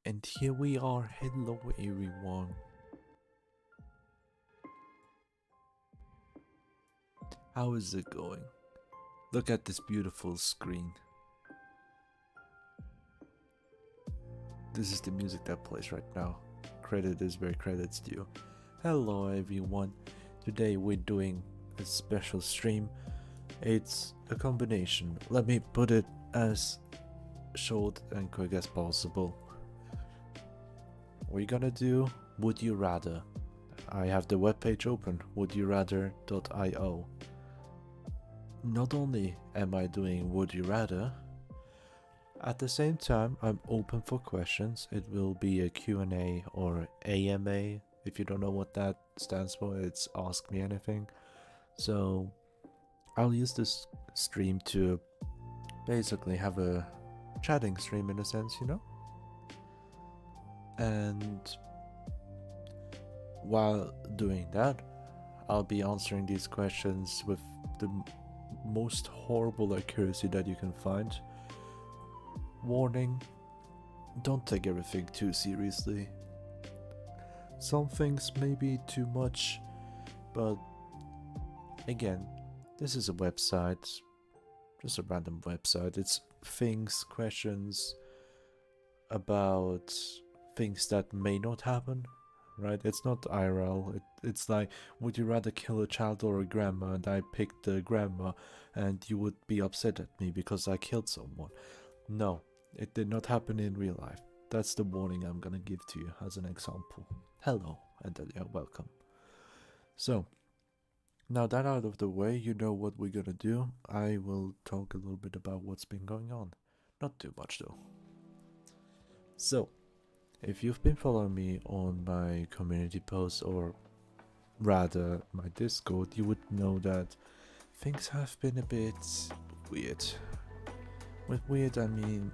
And here we are. Hello everyone. How is it going? Look at this beautiful screen. This is the music that plays right now. Credit is where credit's due. Hello everyone. Today we're doing a special stream. It's a combination. Let me put it as short and quick as possible. We're gonna do Would You Rather. I have the webpage open, wouldyourrather.io. Not only am I doing Would You Rather, at the same time I'm open for questions. It will be a Q&A or AMA. If you don't know what that stands for, it's Ask Me Anything. So I'll use this stream to basically have a chatting stream in a sense, you know? And while doing that, I'll be answering these questions with the most horrible accuracy that you can find. Warning, don't take everything too seriously. Some things may be too much, but again, this is a website, just a random website. It's things, questions about things that may not happen, right? It's not IRL. It's like, would you rather kill a child or a grandma? And I picked the grandma, and you would be upset at me because I killed someone. No, it did not happen in real life. That's the warning I'm gonna give to you as an example. Hello, and you're welcome. So, now that out of the way, you know what we're gonna do. I will talk a little bit about what's been going on. Not too much though. So, if you've been following me on my community posts, or rather my Discord, you would know that things have been a bit weird. With weird, I mean,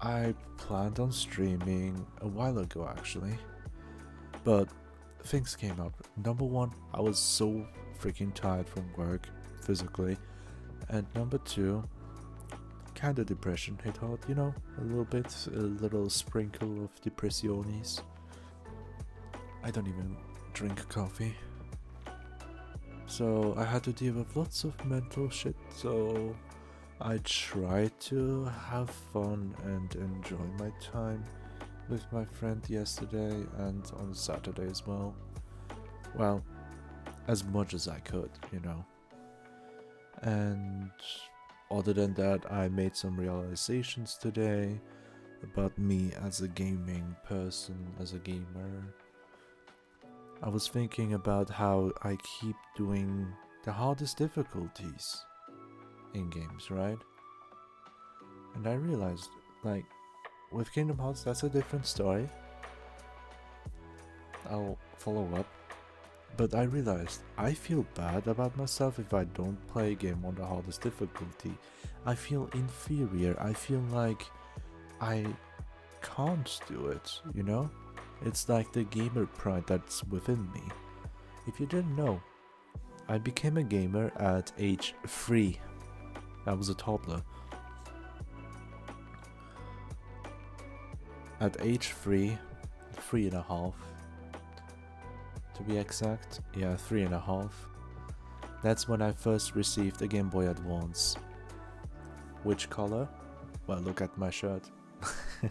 I planned on streaming a while ago actually, but things came up. Number one, I was so freaking tired from work physically, and number two, kind of depression hit hard, you know, a little bit, a little sprinkle of depressiones. I don't even drink coffee, so I had to deal with lots of mental shit. So I tried to have fun and enjoy my time with my friend yesterday and on Saturday as well. Well, as much as I could, you know. And other than that, I made some realizations today about me as a gaming person, as a gamer. I was thinking about how I keep doing the hardest difficulties in games, right? And I realized, like, with Kingdom Hearts, that's a different story. I'll follow up. But I realized I feel bad about myself if I don't play a game on the hardest difficulty. I feel inferior. I feel like I can't do it, you know? It's like the gamer pride that's within me. If you didn't know, I became a gamer at age 3. I was a toddler. At age 3, 3.5 to be exact, yeah, 3.5. That's when I first received a Game Boy Advance. Which color? Well, look at my shirt.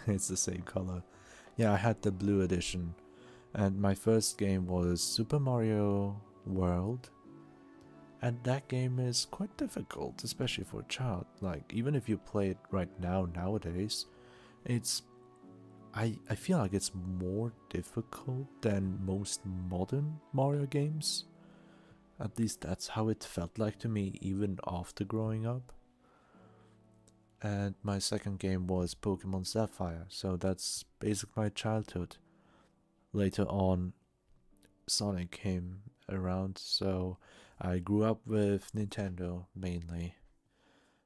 It's the same color. Yeah, I had the blue edition. And my first game was Super Mario World. And that game is quite difficult, especially for a child. Like, even if you play it right now, nowadays, it's... I feel like it's more difficult than most modern Mario games. At least that's how it felt like to me, even after growing up. And my second game was Pokemon Sapphire, so that's basically my childhood. Later on, Sonic came around, so I grew up with Nintendo mainly.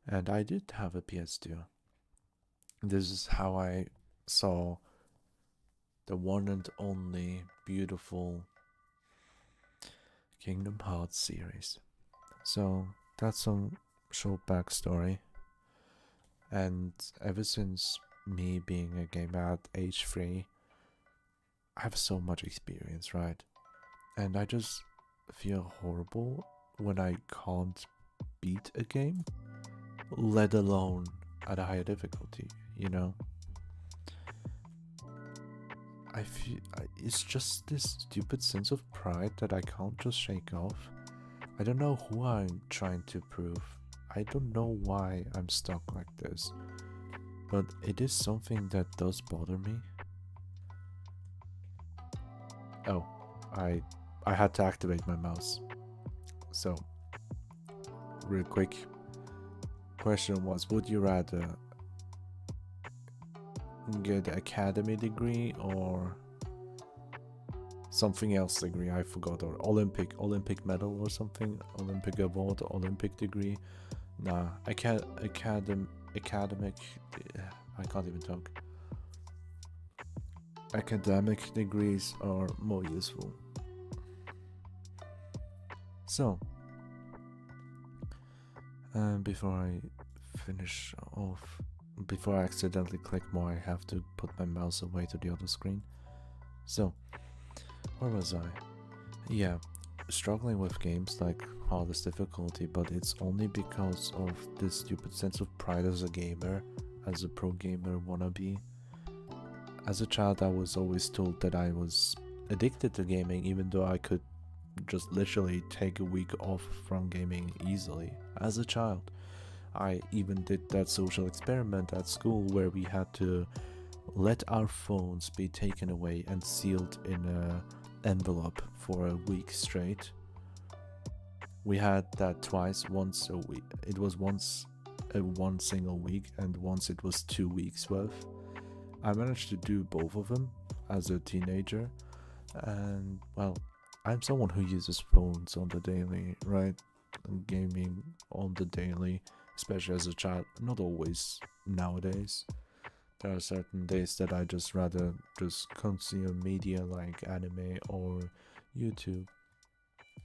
And I did have a PS2. This is how I saw the one and only beautiful Kingdom Hearts series. So that's some short backstory. And ever since me being a gamer at age 3, I have so much experience, right? And I just feel horrible when I can't beat a game, let alone at a higher difficulty, you know? I feel it's just this stupid sense of pride that I can't just shake off. I don't know who I'm trying to prove. I don't know why I'm stuck like this, but it is something that does bother me. Oh, I had to activate my mouse. So, real quick, question was, would you rather get an academy degree or something else degree? I forgot, or Olympic medal or something, Olympic award, Olympic degree. Nah, academic. I can't even talk. Academic degrees are more useful. So, before I finish off, before I accidentally click more, I have to put my mouse away to the other screen. So, where was I? Yeah, struggling with games like hardest difficulty, but it's only because of this stupid sense of pride as a gamer, as a pro gamer wannabe. As a child, I was always told that I was addicted to gaming, even though I could just literally take a week off from gaming easily. As a child, I even did that social experiment at school where we had to let our phones be taken away and sealed in an envelope for a week straight. We had that twice, once a week. It was once one single week, and once it was 2 weeks worth. I managed to do both of them as a teenager, and well, I'm someone who uses phones on the daily, right? And gaming on the daily, especially as a child. Not always nowadays. There are certain days that I just rather just consume media like anime or YouTube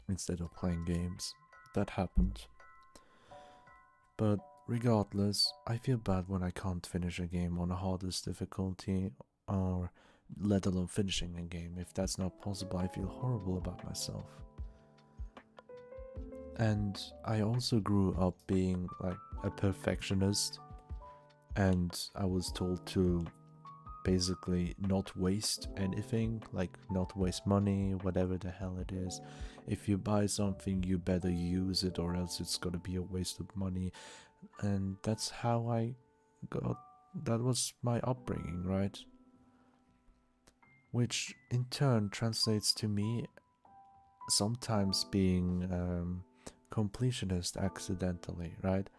instead of playing games. That happened. But regardless, I feel bad when I can't finish a game on the hardest difficulty, or let alone finishing a game. If that's not possible, I feel horrible about myself. And I also grew up being like a perfectionist, and I was told to basically not waste anything, like not waste money, whatever the hell it is. If you buy something, you better use it, or else it's gonna be a waste of money. And that's how I got, that was my upbringing, right? Which in turn translates to me sometimes being completionist accidentally, right?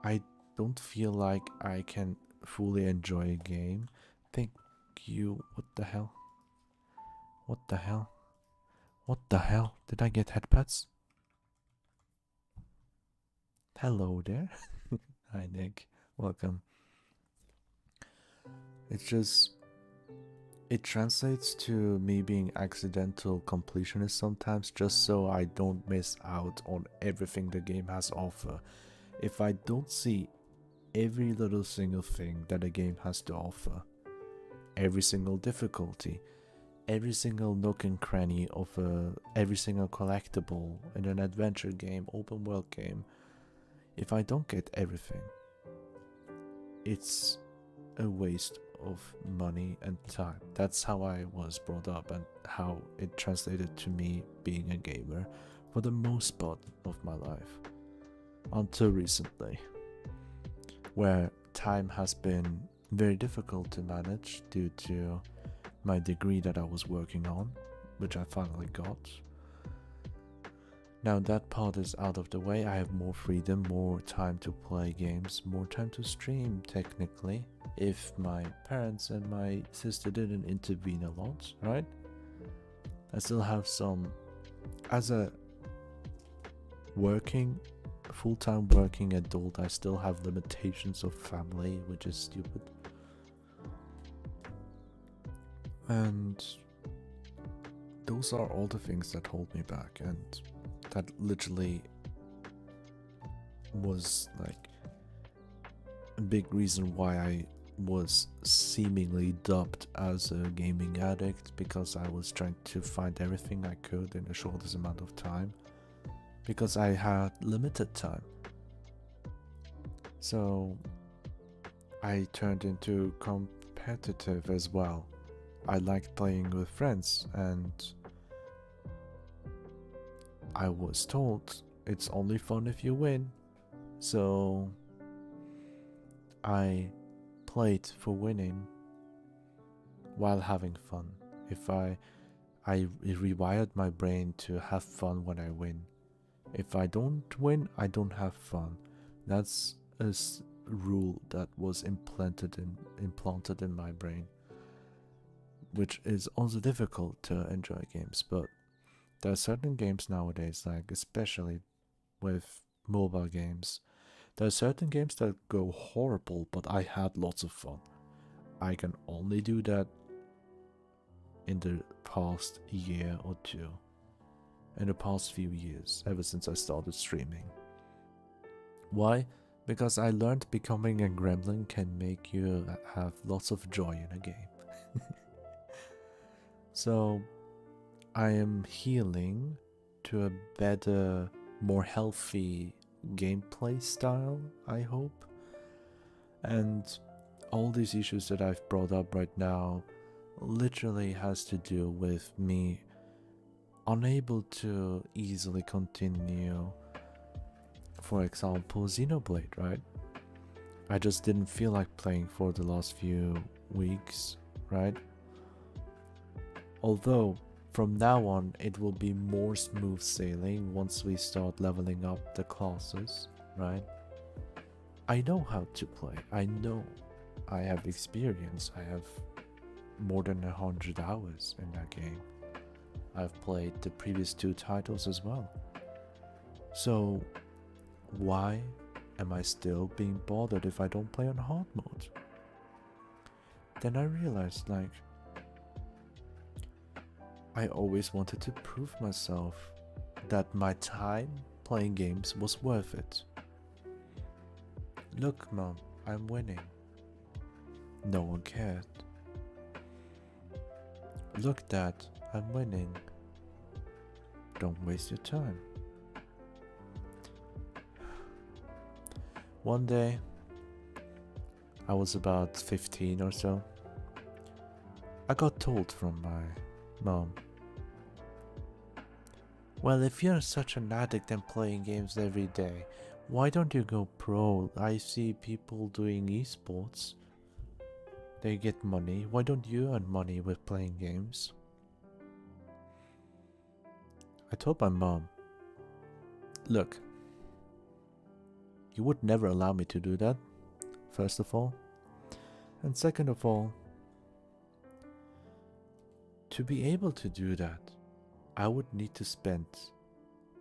I don't feel like I can fully enjoy a game. Thank you. What the hell? What the hell? What the hell? Did I get headpats? Hello there. Hi Nick. Welcome. It's just, it translates to me being accidental completionist sometimes, just so I don't miss out on everything the game has to offer. If I don't see every little single thing that a game has to offer, every single difficulty, every single nook and cranny of every single collectible in an adventure game, open world game, if I don't get everything, it's a waste of money and time. That's how I was brought up and how it translated to me being a gamer for the most part of my life. Until recently, where time has been very difficult to manage due to my degree that I was working on, which I finally got. Now that part is out of the way, I have more freedom, more time to play games, more time to stream technically, if my parents and my sister didn't intervene a lot, right? I still have some, as a full-time working adult, I still have limitations of family, which is stupid. And those are all the things that hold me back, and that literally was like a big reason why I was seemingly dubbed as a gaming addict because I was trying to find everything I could in the shortest amount of time because I had limited time. So I turned into competitive as well. I liked playing with friends, and I was told it's only fun if you win. So I played for winning while having fun. If I rewired my brain to have fun when I win. If I don't win, I don't have fun. That's a rule that was implanted in my brain, which is also difficult to enjoy games. But there are certain games nowadays, like especially with mobile games, there are certain games that go horrible, but I had lots of fun. I can only do that in the past year or two. In the past few years, ever since I started streaming. Why? Because I learned becoming a gremlin can make you have lots of joy in a game. So I am healing to a better, more healthy gameplay style, I hope. And all these issues that I've brought up right now literally has to do with me unable to easily continue, for example, Xenoblade, right? I just didn't feel like playing for the last few weeks, right? Although from now on it will be more smooth sailing once we start leveling up the classes, right? I know how to play. I know. I have experience. I have more than 100 hours in that game. I've played the previous 2 titles as well. So why am I still being bothered if I don't play on hard mode? Then I realized, like, I always wanted to prove myself that my time playing games was worth it. Look, Mom, I'm winning. No one cared. Look, Dad, I'm winning. Don't waste your time. One day, I was about 15 or so. I got told from my mom, well, if you're such an addict and playing games every day, why don't you go pro? I see people doing esports. They get money. Why don't you earn money with playing games? I told my mom, look, you would never allow me to do that, first of all. And second of all, to be able to do that, I would need to spend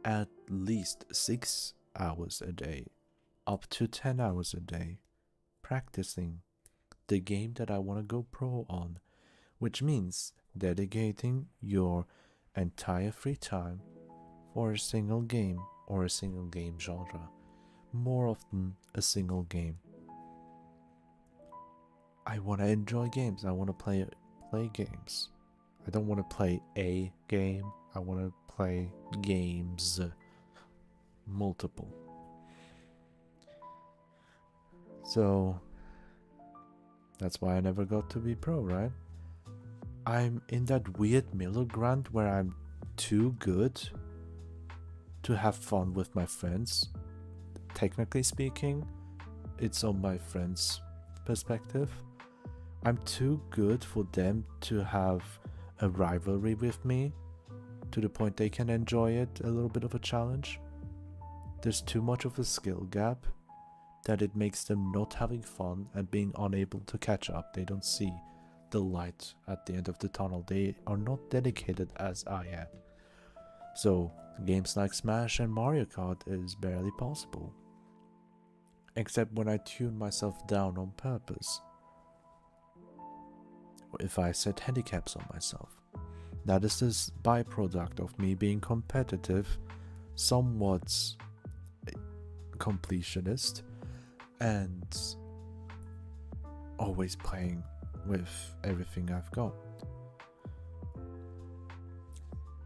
at least 6 hours a day, up to 10 hours a day, practicing the game that I want to go pro on, which means dedicating your entire free time for a single game or a single game genre, more often a single game. I want to enjoy games. I want to play games. I don't want to play a game. I want to play games. Multiple. So that's why I never got to be pro, right? I'm in that weird middle ground where I'm too good to have fun with my friends. Technically speaking, it's on my friends' perspective. I'm too good for them to have a rivalry with me to the point they can enjoy it, a little bit of a challenge. There's too much of a skill gap that it makes them not having fun and being unable to catch up. They don't see the light at the end of the tunnel. They are not dedicated as I am. So games like Smash and Mario Kart is barely possible. Except when I tune myself down on purpose. Or if I set handicaps on myself. That is this byproduct of me being competitive, somewhat completionist, and always playing with everything I've got.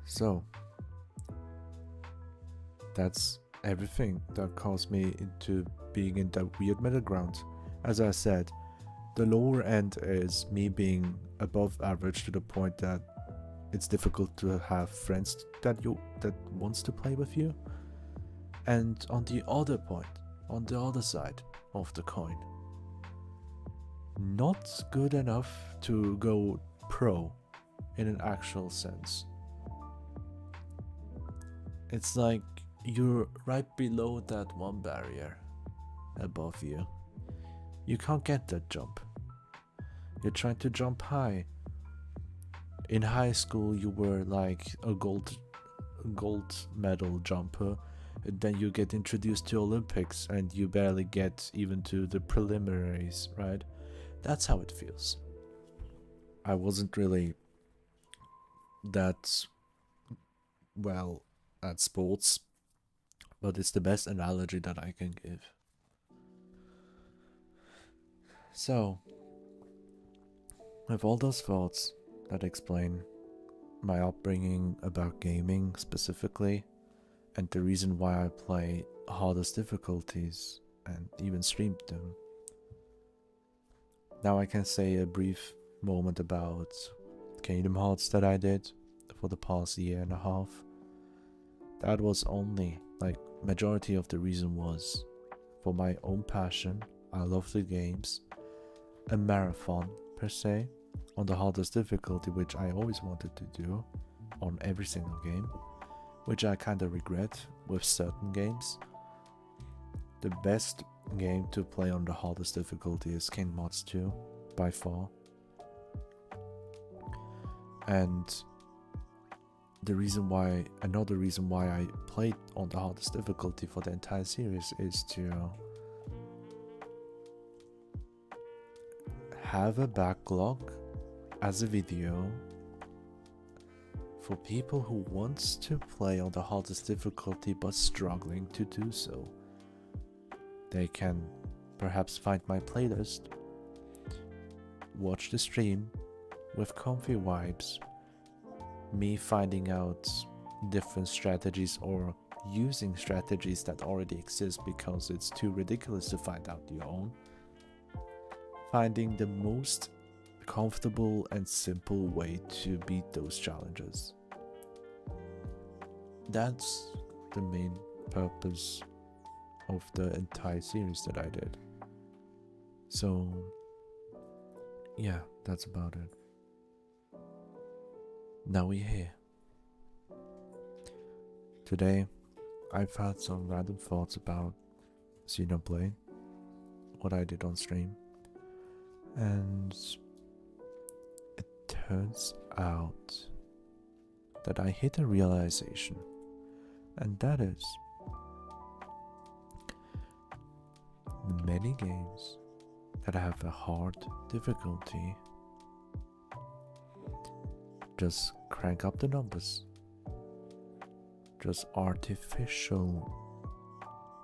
So that's everything that caused me into being in that weird middle ground. As I said, the lower end is me being above average to the point that it's difficult to have friends that wants to play with you. And on the other point, on the other side of the coin, not good enough to go pro in an actual sense. It's like you're right below that one barrier above you. You can't get that jump. You're trying to jump high. In high school, you were like a gold medal jumper. And then you get introduced to Olympics and you barely get even to the preliminaries, right? That's how it feels. I wasn't really that well at sports, but it's the best analogy that I can give. So, with all those thoughts that explain my upbringing about gaming specifically, and the reason why I play hardest difficulties and even streamed them, now I can say a brief moment about Kingdom Hearts that I did for the past year and a half. That was only, like, majority of the reason was for my own passion. I love the games. A marathon, per se, on the hardest difficulty, which I always wanted to do on every single game, which I kinda regret with certain games. The best game to play on the hardest difficulty is Kingdom Hearts 2, by far. And another reason why I played on the hardest difficulty for the entire series is to have a backlog as a video for people who wants to play on the hardest difficulty but struggling to do so. They can perhaps find my playlist, watch the stream with comfy vibes, me finding out different strategies or using strategies that already exist because it's too ridiculous to find out your own, finding the most comfortable and simple way to beat those challenges. That's the main purpose of the entire series that I did. So yeah, that's about it. Now we're here. Today I've had some random thoughts about Xenoblade, what I did on stream, and it turns out that I hit a realization, and that is many games that have a hard difficulty just crank up the numbers. Just artificial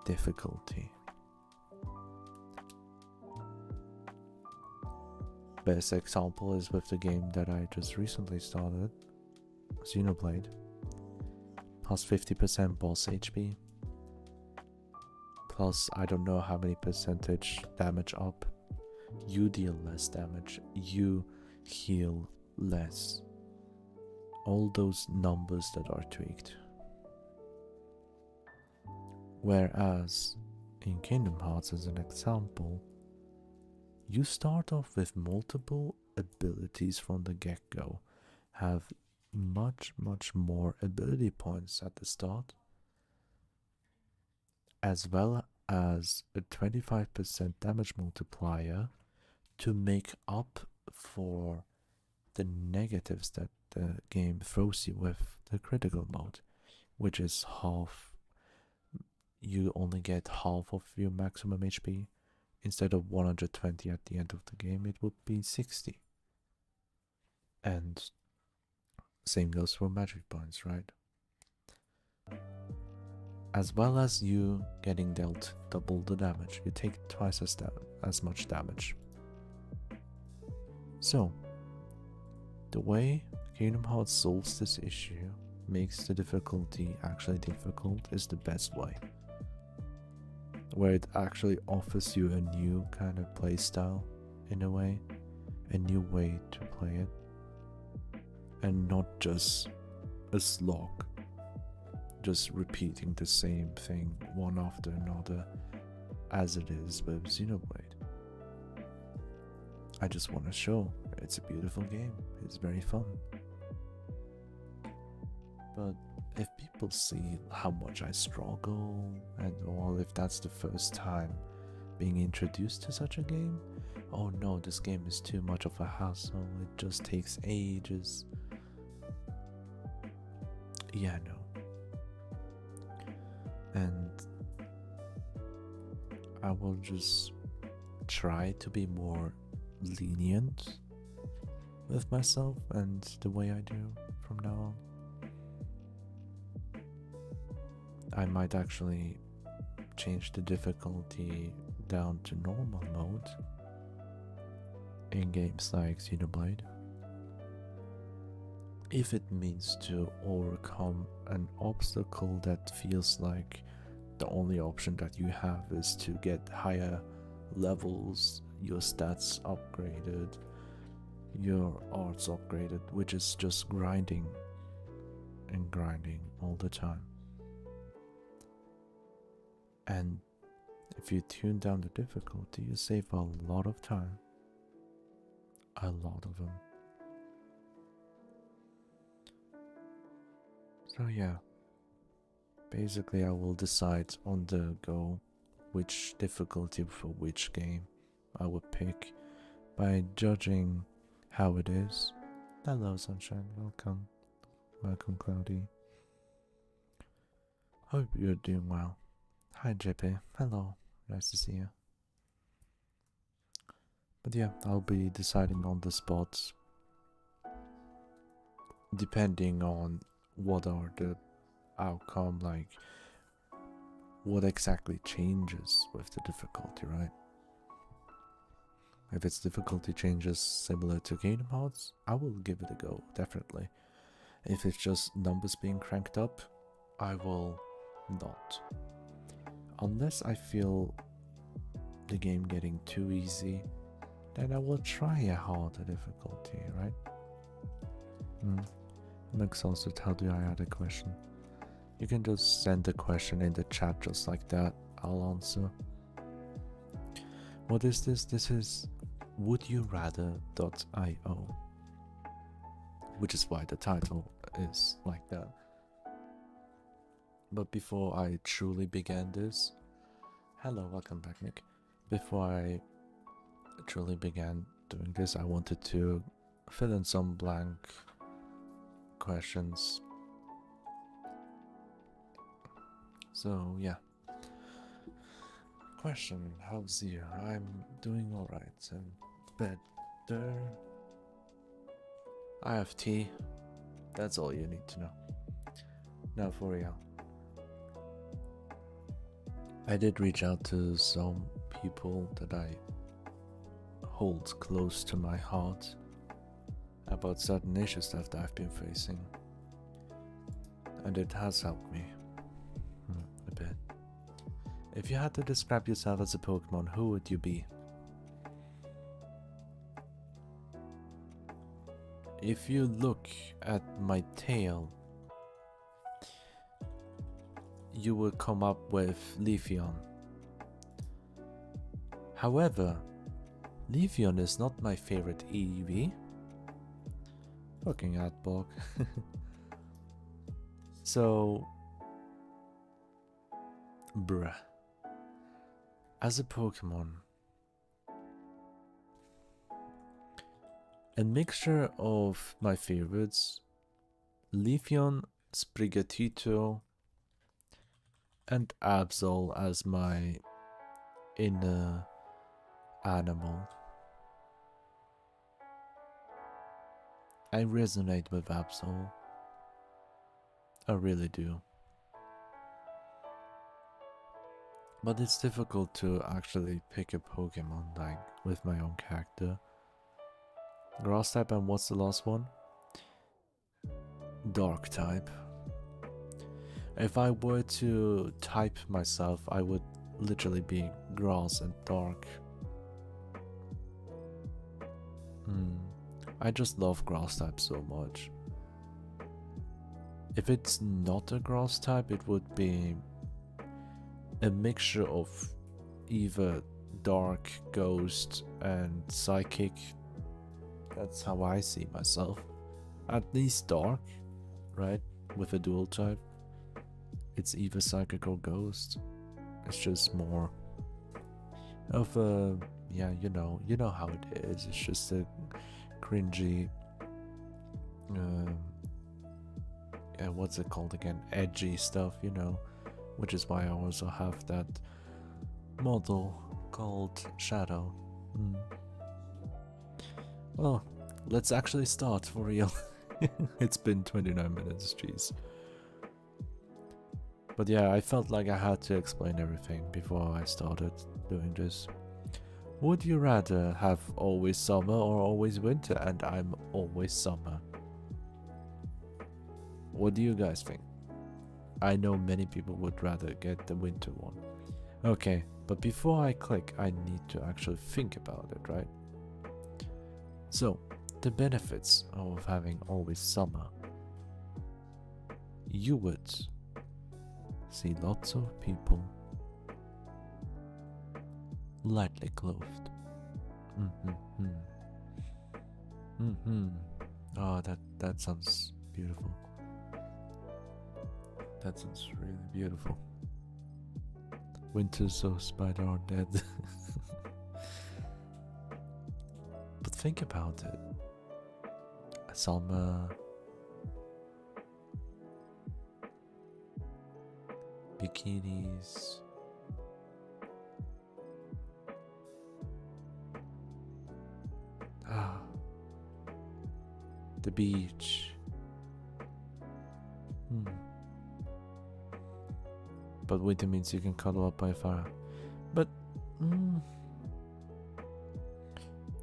difficulty. Best example is with the game that I just recently started, Xenoblade. Plus 50% boss HP. Plus I don't know how many percentage damage up. You deal less damage. You heal less. All those numbers that are tweaked. Whereas in Kingdom Hearts, as an example, you start off with multiple abilities from the get-go, have much more ability points at the start, as well as a 25% damage multiplier to make up for the negatives that the game throws you with the critical mode, which is half. You only get half of your maximum HP. Instead of 120 at the end of the game, it would be 60. And same goes for magic points, right? As well as you getting dealt double the damage. You take twice as much damage. So, the way Kingdom Hearts solves this issue, makes the difficulty actually difficult, is the best way. Where it actually offers you a new kind of playstyle, in a way, a new way to play it, and not just a slog, just repeating the same thing one after another, as it is with Xenoblade. I just want to show it's a beautiful game, it's very fun. But if people see how much I struggle and all, if that's the first time being introduced to such a game, oh no, this game is too much of a hassle, it just takes ages. Yeah, no. And I will just try to be more lenient with myself and the way I do from now on. I might actually change the difficulty down to normal mode in games like Xenoblade, if it means to overcome an obstacle that feels like the only option that you have is to get higher levels, your stats upgraded, your arts upgraded, which is just grinding and grinding all the time. And if you tune down the difficulty, you save a lot of time. A lot of them. So yeah, basically I will decide on the go which difficulty for which game I would pick by judging how it is. Hello Sunshine, welcome. Welcome Cloudy. Hope you're doing well. Hi JP, hello, nice to see you. But yeah, I'll be deciding on the spots depending on what are the outcome, like what exactly changes with the difficulty, right? If its difficulty changes similar to Kingdom Hearts, I will give it a go, definitely. If it's just numbers being cranked up, I will not. Unless I feel the game getting too easy, then I will try a harder difficulty, right? I'm exhausted, how do I add a question? You can just send the question in the chat just like that, I'll answer. What is this? This is wouldyourrather.io, which is why the title is like that. But before I truly began this, hello, welcome back Nick. Before I truly began doing this, I wanted to fill in some blank questions. So yeah. Question, how's you? I'm doing alright and better. I have tea. That's all you need to know. Now for real. I did reach out to some people that I hold close to my heart about certain issues that I've been facing, and it has helped me a bit. If you had to describe yourself as a Pokemon, who would you be? If you look at my tail, you will come up with Leafeon. However, Leafeon is not my favorite EV. Fucking Adbog. So, bruh. As a Pokemon, a mixture of my favorites, Leafeon, Sprigatito, and Absol as my inner animal. I resonate with Absol. I really do. But it's difficult to actually pick a Pokemon like with my own character. Grass type, and what's the last one? Dark type. If I were to type myself, I would literally be grass and dark. I just love grass type so much. If it's not a grass type, it would be a mixture of either dark, ghost, and psychic. That's how I see myself. At least dark, right? With a dual type. It's either psychic or ghost. It's just more of a, yeah, you know how it is. It's just a cringy, what's it called again? Edgy stuff, you know. Which is why I also have that model called Shadow. Well, let's actually start for real. It's been 29 minutes, jeez. But yeah, I felt like I had to explain everything before I started doing this. Would you rather have always summer or always winter? And I'm always summer. What do you guys think? I know many people would rather get the winter one. Okay, but before I click, I need to actually think about it, right? So, the benefits of having always summer. You would see lots of people lightly clothed. Oh, that sounds beautiful. That sounds really beautiful. Winter so spider are dead. But think about it. Summer, bikinis, the beach. But winter means you can cuddle up by a fire. But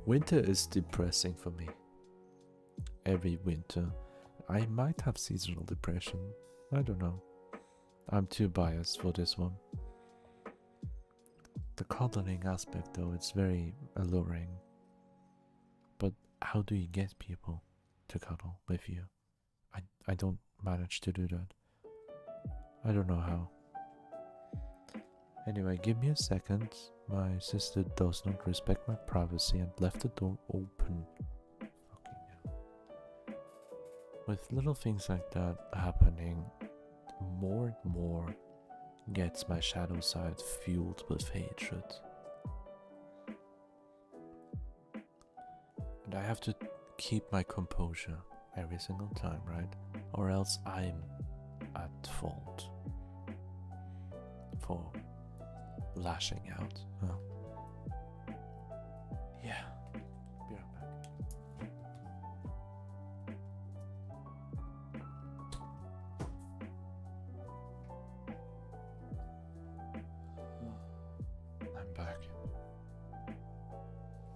winter is depressing for me. Every winter, I might have seasonal depression. I don't know. I'm too biased for this one. The cuddling aspect, though, it's very alluring. But how do you get people to cuddle with you? I don't manage to do that. I don't know how. Anyway, give me a second. My sister does not respect my privacy and left the door open. Fucking hell. With little things like that happening, more and more gets my shadow side fueled with hatred. And I have to keep my composure every single time, right? Or else I'm at fault for lashing out. Yeah. Be right back. I'm back.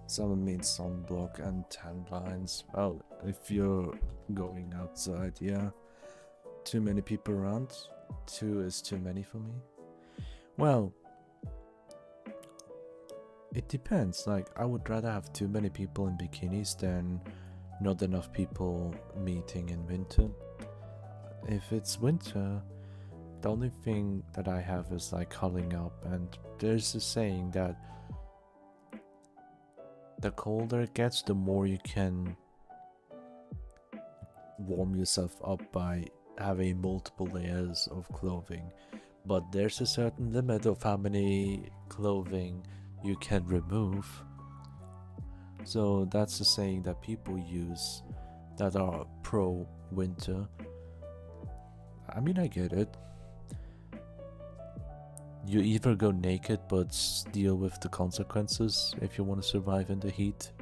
Someone means sunblock and tan blinds. Well, if you're going outside, yeah. Too many people around. 2 is too many for me. Well, it depends. Like, I would rather have too many people in bikinis than not enough people meeting in winter. If it's winter, the only thing that I have is like cuddling up, and there's a saying that the colder it gets, the more you can warm yourself up by having multiple layers of clothing. But there's a certain limit of how many clothing you can remove. So that's the saying that people use that are pro winter. I mean, I get it. You either go naked but deal with the consequences if you want to survive in the heat.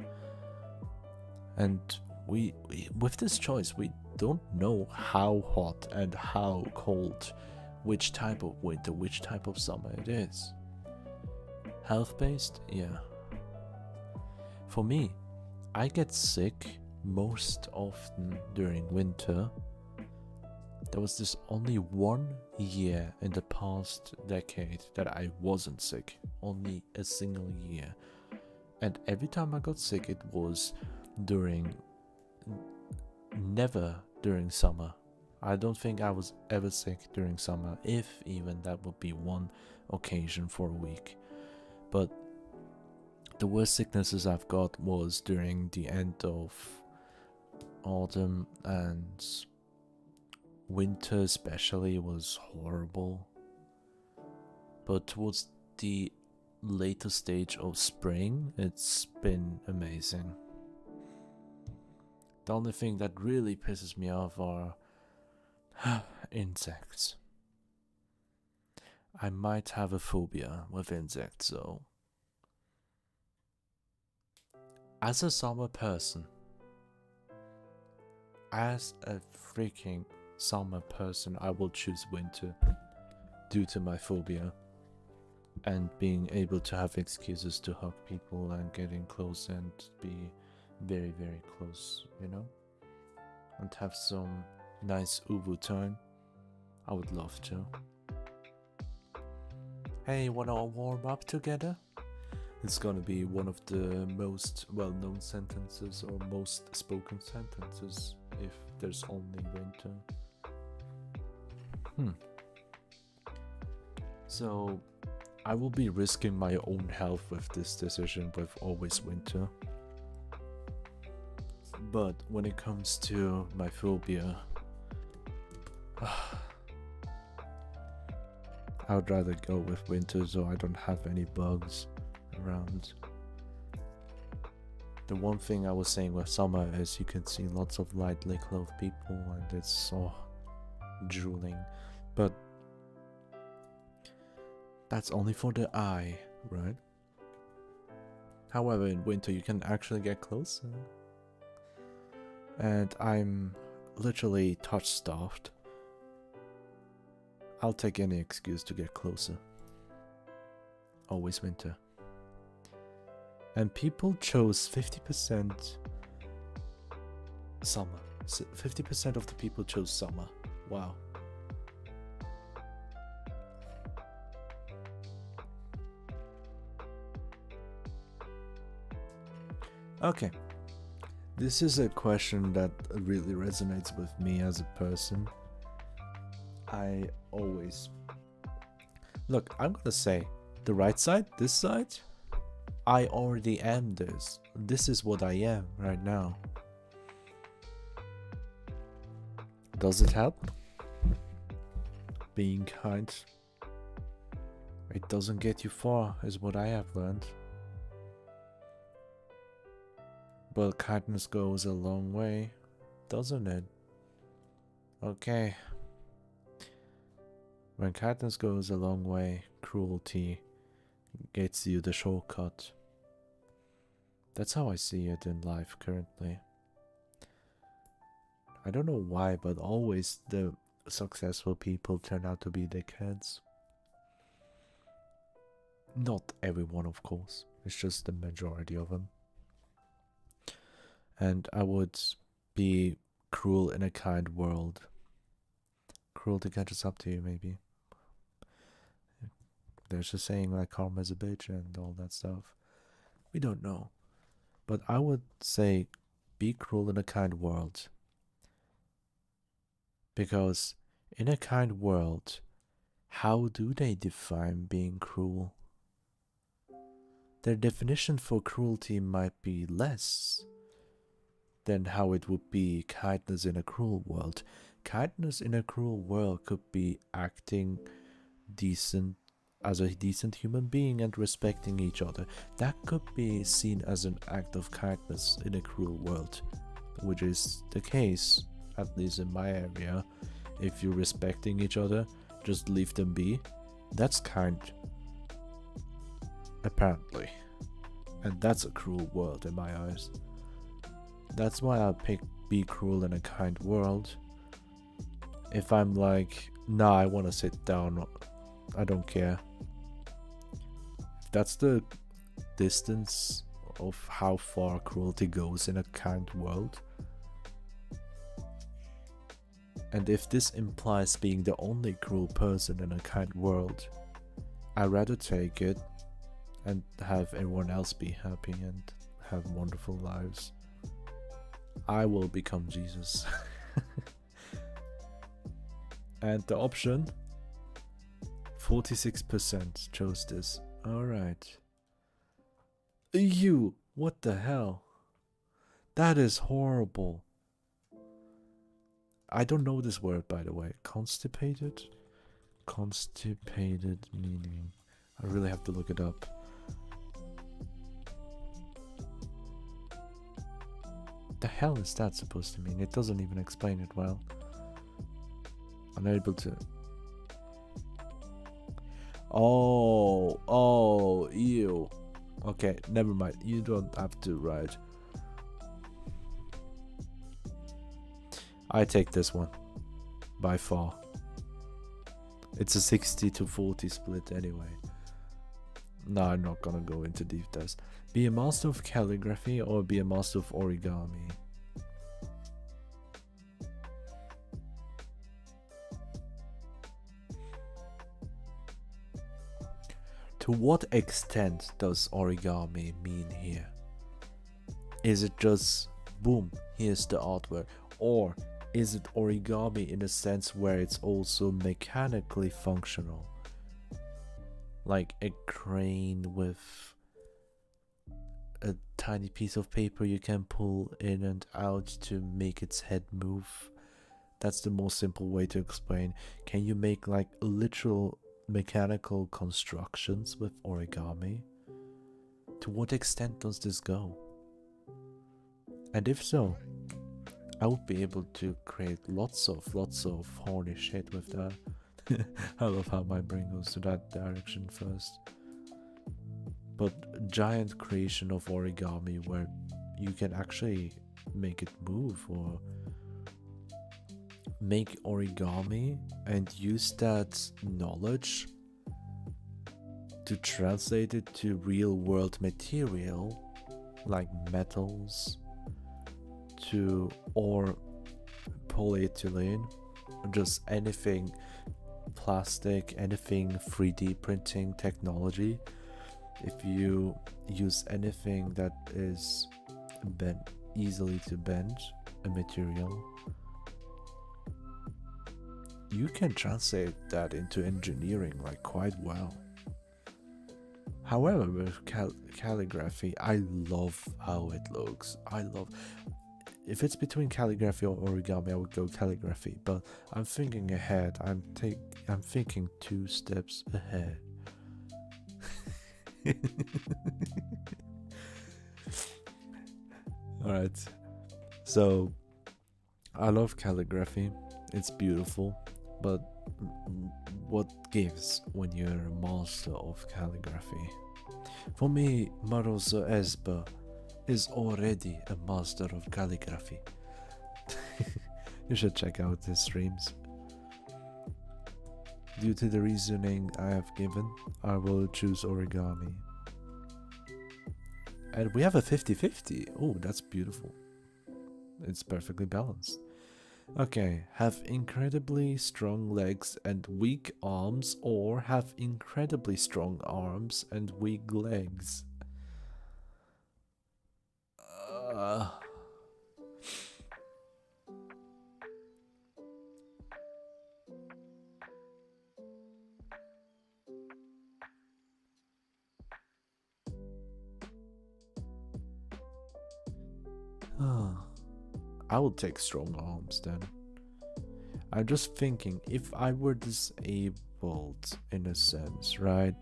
And we with this choice, we don't know how hot and how cold, which type of winter, which type of summer it is. Health based, yeah. For me, I get sick most often during winter. There was this only 1 year in the past decade that I wasn't sick. Only a single year. And every time I got sick, it was never during summer. I don't think I was ever sick during summer, if even that would be one occasion for a week. But the worst sicknesses I've got was during the end of autumn, and winter especially was horrible. But towards the later stage of spring, it's been amazing. The only thing that really pisses me off are insects. I might have a phobia with insects, so as a summer person, as a freaking summer person, I will choose winter due to my phobia and being able to have excuses to hug people and getting close and be very, very close, you know? And have some nice uwu time. I would love to. Hey, wanna warm up together? It's gonna be one of the most well-known sentences or most spoken sentences if there's only winter. So, I will be risking my own health with this decision with always winter. But when it comes to my phobia, I would rather go with winter so I don't have any bugs around. The one thing I was saying with summer is you can see lots of lightly clothed people and it's so drooling. But that's only for the eye, right? However, in winter you can actually get closer. And I'm literally touch-starved. I'll take any excuse to get closer. Always winter. And people chose 50% summer. 50% of the people chose summer. Wow. Okay. This is a question that really resonates with me as a person. I always... Look, I'm gonna say, the right side, this side, I already am this. This is what I am right now. Does it help? Being kind. It doesn't get you far, is what I have learned. But kindness goes a long way, doesn't it? Okay. When kindness goes a long way, cruelty gets you the shortcut. That's how I see it in life currently. I don't know why, but always the successful people turn out to be dickheads. Not everyone, of course. It's just the majority of them. And I would be cruel in a kind world. Cruelty catches up to you, maybe. There's a saying like karma's a bitch and all that stuff. We don't know. But I would say be cruel in a kind world. Because in a kind world, how do they define being cruel? Their definition for cruelty might be less than how it would be kindness in a cruel world. Kindness in a cruel world could be acting decent as a decent human being and respecting each other. That could be seen as an act of kindness in a cruel world, which is the case, at least in my area. If you're respecting each other, just leave them be. That's kind, apparently. And that's a cruel world in my eyes. That's why I pick be cruel in a kind world. If I'm like, nah, I want to sit down, I don't care. If that's the distance of how far cruelty goes in a kind world. And if this implies being the only cruel person in a kind world, I'd rather take it and have everyone else be happy and have wonderful lives. I will become Jesus. And the option, 46% chose this. Alright. You, what the hell? That is horrible. I don't know this word, by the way. Constipated? Constipated meaning. I really have to look it up. The hell is that supposed to mean? It doesn't even explain it well. Unable to... Oh, ew. Okay, never mind. You don't have to write. I take this one. By far. It's a 60-40 split anyway. No, I'm not gonna go into deep dives. Be a master of calligraphy or be a master of origami? To what extent does origami mean here? Is it just boom, here's the artwork? Or is it origami in a sense where it's also mechanically functional? Like a crane with a tiny piece of paper you can pull in and out to make its head move. That's the most simple way to explain. Can you make like literal mechanical constructions with origami? To what extent does this go? And if so, I would be able to create lots of horny shit with that. I love how my brain goes to that direction first. But giant creation of origami where you can actually make it move, or make origami and use that knowledge to translate it to real world material like metals or polyethylene, just anything plastic, anything 3D printing technology. If you use anything that is easily to bend a material, you can translate that into engineering like quite well. However, with calligraphy, I love how it looks. If it's between calligraphy or origami, I would go calligraphy, but I'm thinking ahead. I'm thinking 2 steps ahead. Alright, so I love calligraphy. It's beautiful, but what gives when you're a master of calligraphy? For me, Maroso Esba is already a master of calligraphy. You should check out his streams. Due to the reasoning I have given, I will choose origami. And we have a 50-50. Oh, that's beautiful. It's perfectly balanced. Okay, have incredibly strong legs and weak arms, or have incredibly strong arms and weak legs. I will take strong arms then. I'm just thinking, if I were disabled in a sense, right?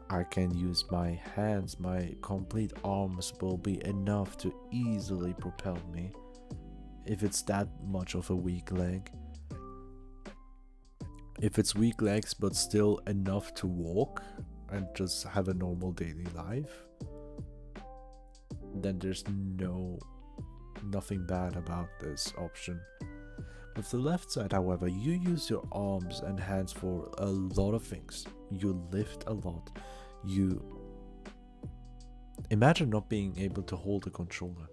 I can use my hands, my complete arms will be enough to easily propel me. If it's that much of a weak leg. If it's weak legs but still enough to walk and just have a normal daily life, then there's nothing bad about this option. With the left side, however, you use your arms and hands for a lot of things. You lift a lot. You Imagine not being able to hold a controller.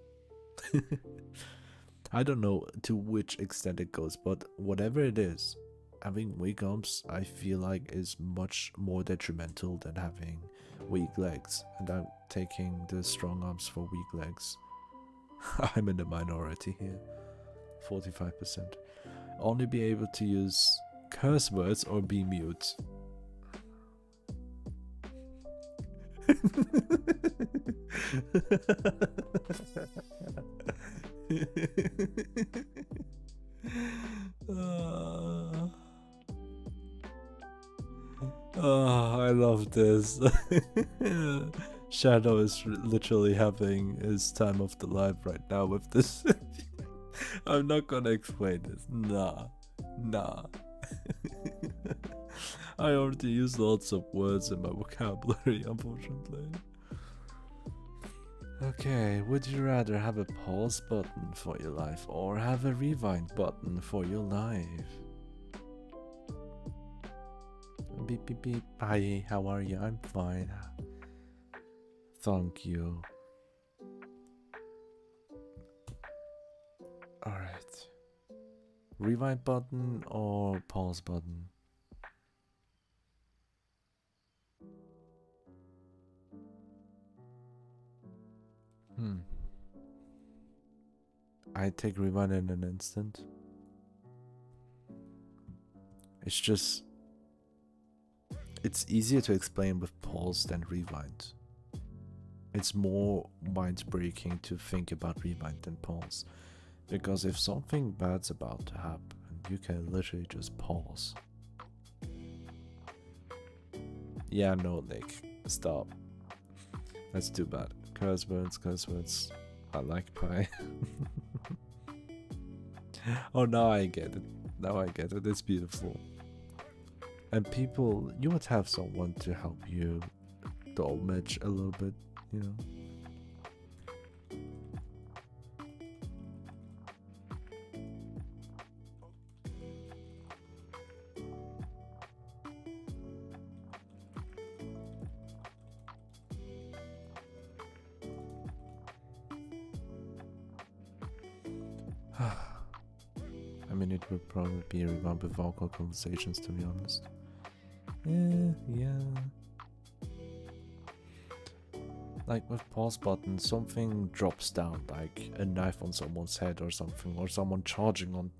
I don't know to which extent it goes, but whatever it is, having weak arms I feel like is much more detrimental than having weak legs, and I'm taking the strong arms for weak legs. I'm in the minority here. 45%. Only be able to use curse words or be mute. Oh, I love this. Shadow is literally having his time of the life right now with this. I'm not gonna explain this. Nah. I already use lots of words in my vocabulary, unfortunately. Okay, would you rather have a pause button for your life or have a rewind button for your life? Beep beep beep. Hi, how are you? I'm fine. Thank you. Alright. Rewind button or pause button? I take rewind in an instant. It's just... it's easier to explain with pause than rewind. It's more mind-breaking to think about rewind than pause. Because if something bad's about to happen, you can literally just pause. Yeah, no, Nick. Stop. That's too bad. Curse words. I like pie. Oh, now I get it. It's beautiful. And people, you would have someone to help you dolmetch a little bit, you know? I mean, it would probably be a revamp with vocal conversations, to be honest. Yeah. Like with pause button, something drops down, like a knife on someone's head or something, or someone charging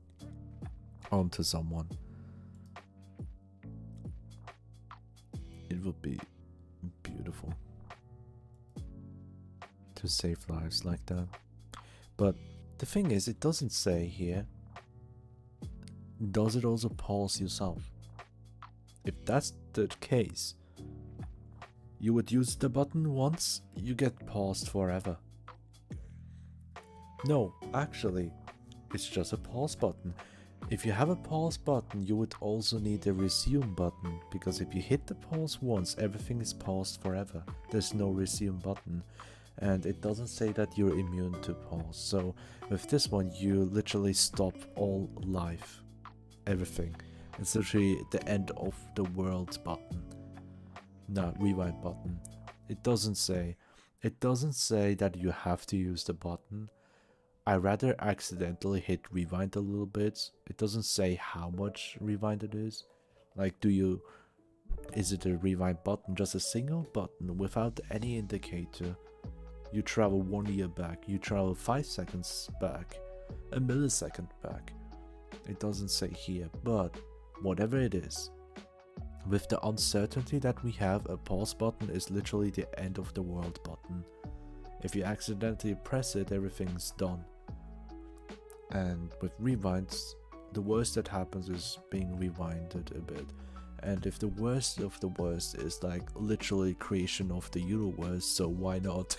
onto someone. It would be beautiful to save lives like that. But the thing is, it doesn't say here, does it also pause yourself? If that's the case, you would use the button once, you get paused forever. No, actually, it's just a pause button. If you have a pause button, you would also need a resume button, because if you hit the pause once, everything is paused forever. There's no resume button. And it doesn't say that you're immune to pause. So with this one, you literally stop all life. Everything. It's literally the end of the world button. Not rewind button. It doesn't say that you have to use the button. I rather accidentally hit rewind a little bit. It doesn't say how much rewind it is. Like, is it a rewind button, just a single button without any indicator? You travel 1 year back, you travel 5 seconds back, a millisecond back. It doesn't say here, but whatever it is, with the uncertainty that we have, a pause button is literally the end of the world button. If you accidentally press it, everything's done. And with rewinds, the worst that happens is being rewinded a bit. And if the worst of the worst is like literally creation of the universe, so why not?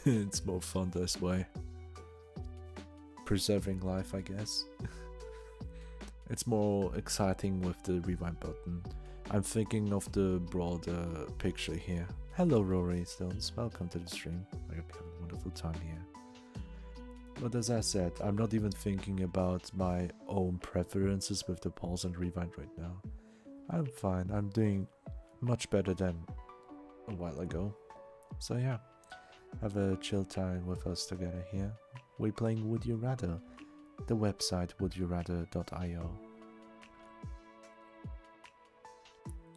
It's more fun this way. Preserving life, I guess. It's more exciting with the rewind button. I'm thinking of the broader picture here. Hello Rory Stones, welcome to the stream. I hope you have a wonderful time here. But as I said, I'm not even thinking about my own preferences with the pause and rewind right now. I'm fine, I'm doing much better than a while ago. So yeah, have a chill time with us together here. We're playing Would You Rather, the website wouldYouRather.io.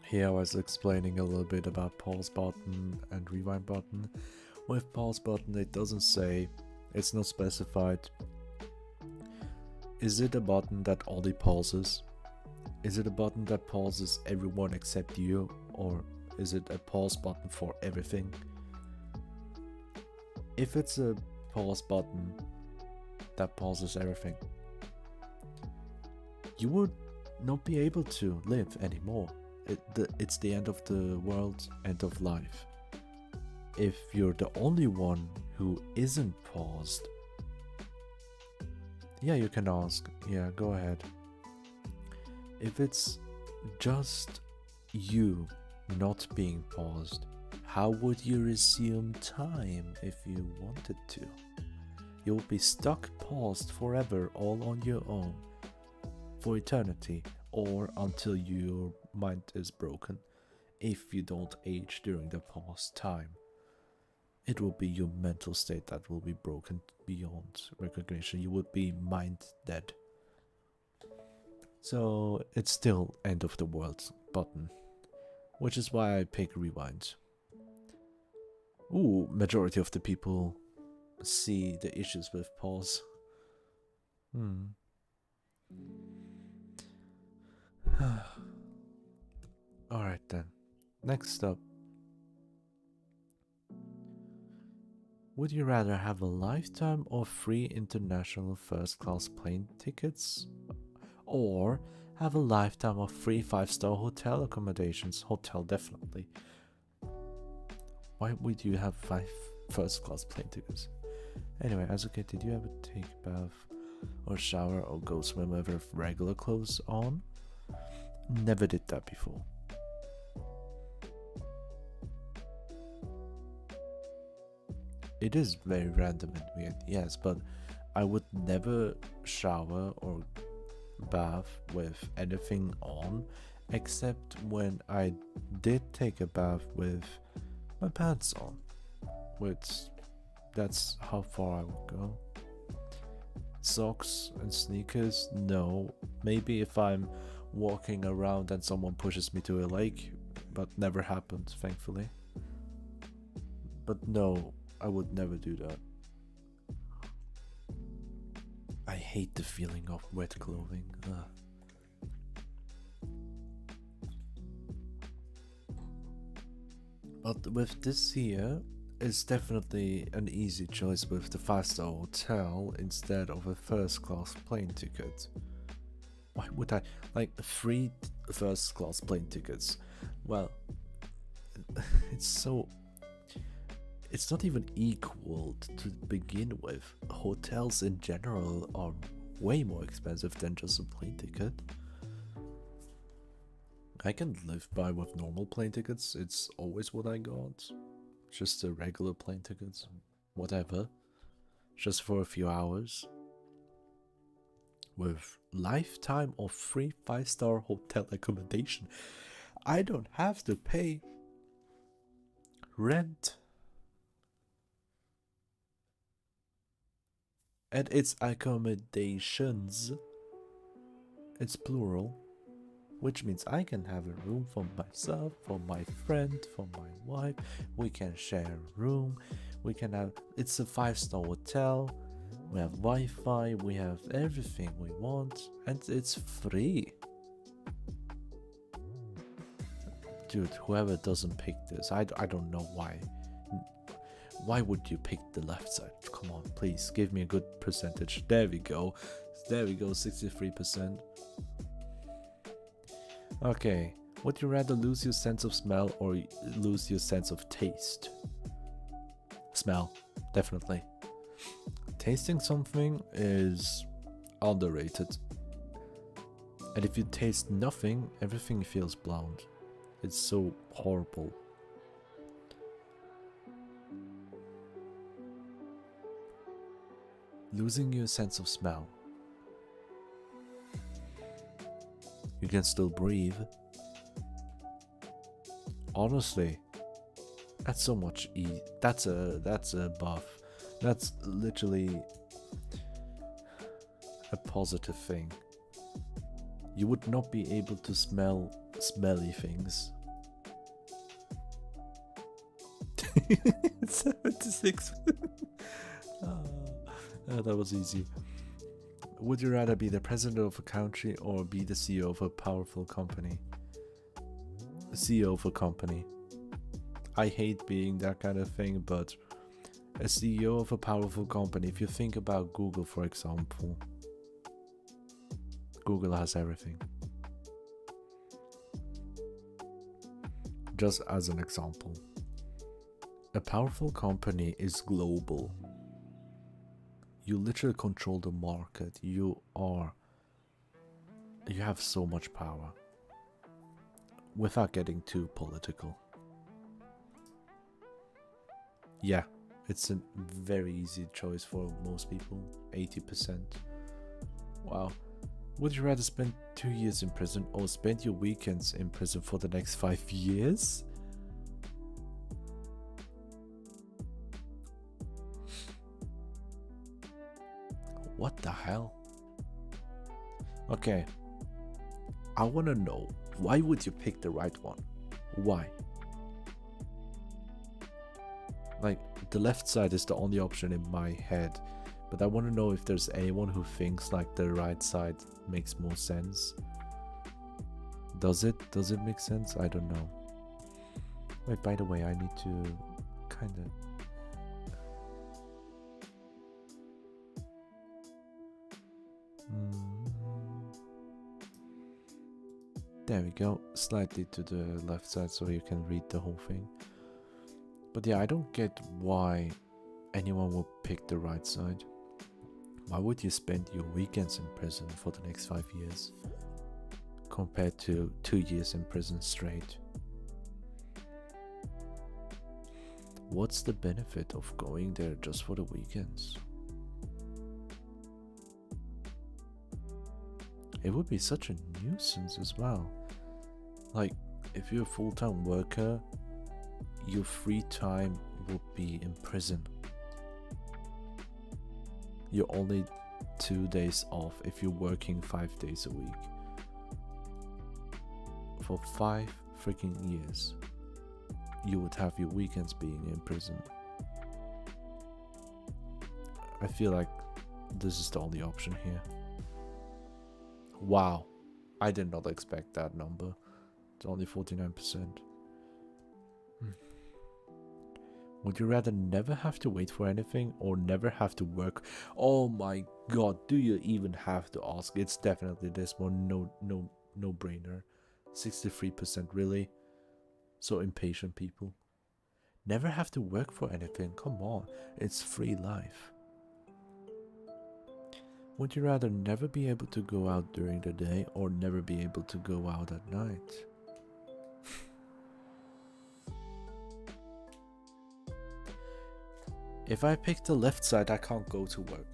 Here I was explaining a little bit about pause button and rewind button. With pause button it doesn't say, it's not specified. Is it a button that only pauses? Is it a button that pauses everyone except you? Or is it a pause button for everything? If it's a pause button that pauses everything, you would not be able to live anymore. It's the end of the world, end of life. If you're the only one who isn't paused, yeah, you can ask. Yeah, go ahead. If it's just you not being paused, how would you resume time if you wanted to? You'll be stuck paused forever, all on your own, for eternity, or until your mind is broken. If you don't age during the pause time, it will be your mental state that will be broken beyond recognition. You would be mind dead. So it's still end of the world button, which is why I pick rewind. Ooh, majority of the people see the issues with pause. Alright then, next up. Would you rather have a lifetime of free international first class plane tickets, or have a lifetime of free 5-star hotel accommodations? Hotel, definitely. Why would you have 5 first class plane tickets? Anyway, Asakedia, did you ever take a bath or shower or go swim with regular clothes on? Never did that before. It is very random and weird, yes, but I would never shower or bath with anything on, except when I did take a bath with my pants on, which that's how far I would go. Socks and sneakers, no. Maybe if I'm walking around and someone pushes me to a lake, but never happened, thankfully. But no, I would never do that. I hate the feeling of wet clothing. But with this here, it's definitely an easy choice with the 5-star hotel instead of a first class plane ticket. Why would I like 3 first class plane tickets? Well, it's not even equal to begin with. Hotels in general are way more expensive than just a plane ticket. I can live by with normal plane tickets. It's always what I got. Just the regular plane tickets, whatever. Just for a few hours. With lifetime of free 5-star hotel accommodation, I don't have to pay rent. And it's accommodations. It's plural, which means I can have a room for myself, for my friend, for my wife. We can share a room. We can have, it's a 5-star hotel. We have Wi-Fi. We have everything we want, and it's free. Dude, whoever doesn't pick this, I don't know why. Why would you pick the left side? Come on, please, give me a good percentage. There we go. There we go, 63%. Okay, would you rather lose your sense of smell or lose your sense of taste? Smell, definitely. Tasting something is underrated. And if you taste nothing, everything feels bland. It's so horrible. Losing your sense of smell. You can still breathe. Honestly, That's so much that's a buff. That's literally a positive thing. You would not be able to smell smelly things. 76. That was easy. Would you rather be the president of a country or be the CEO of a powerful company? CEO of a company. I hate being that kind of thing, but a CEO of a powerful company, if you think about Google, for example, Google has everything. Just as an example, a powerful company is global. You literally control the market. You have so much power. Without getting too political. Yeah, it's a very easy choice for most people. 80%. Wow. Would you rather spend 2 years in prison or spend your weekends in prison for the next 5 years? What the hell? Okay. I want to know, why would you pick the right one? Why? Like, the left side is the only option in my head. But I want to know if there's anyone who thinks like the right side makes more sense. Does it? Does it make sense? I don't know. Wait, by the way, I need to kind of... There we go. Slightly to the left side so you can read the whole thing. But yeah, I don't get why anyone would pick the right side. Why would you spend your weekends in prison for the next 5 years compared to 2 years in prison straight? What's the benefit of going there just for the weekends? It would be such a nuisance as well. Like, if you're a full-time worker, your free time would be in prison. You're only 2 days off if you're working 5 days a week. For 5 freaking years, you would have your weekends being in prison. I feel like this is the only option here. Wow, I did not expect that number. It's only 49%. Would you rather never have to wait for anything or never have to work? Oh my god, do you even have to ask? It's definitely this one. No brainer. 63%, really? So impatient people. Never have to work for anything. Come on, it's free life. Would you rather never be able to go out during the day or never be able to go out at night? If I pick the left side, I can't go to work.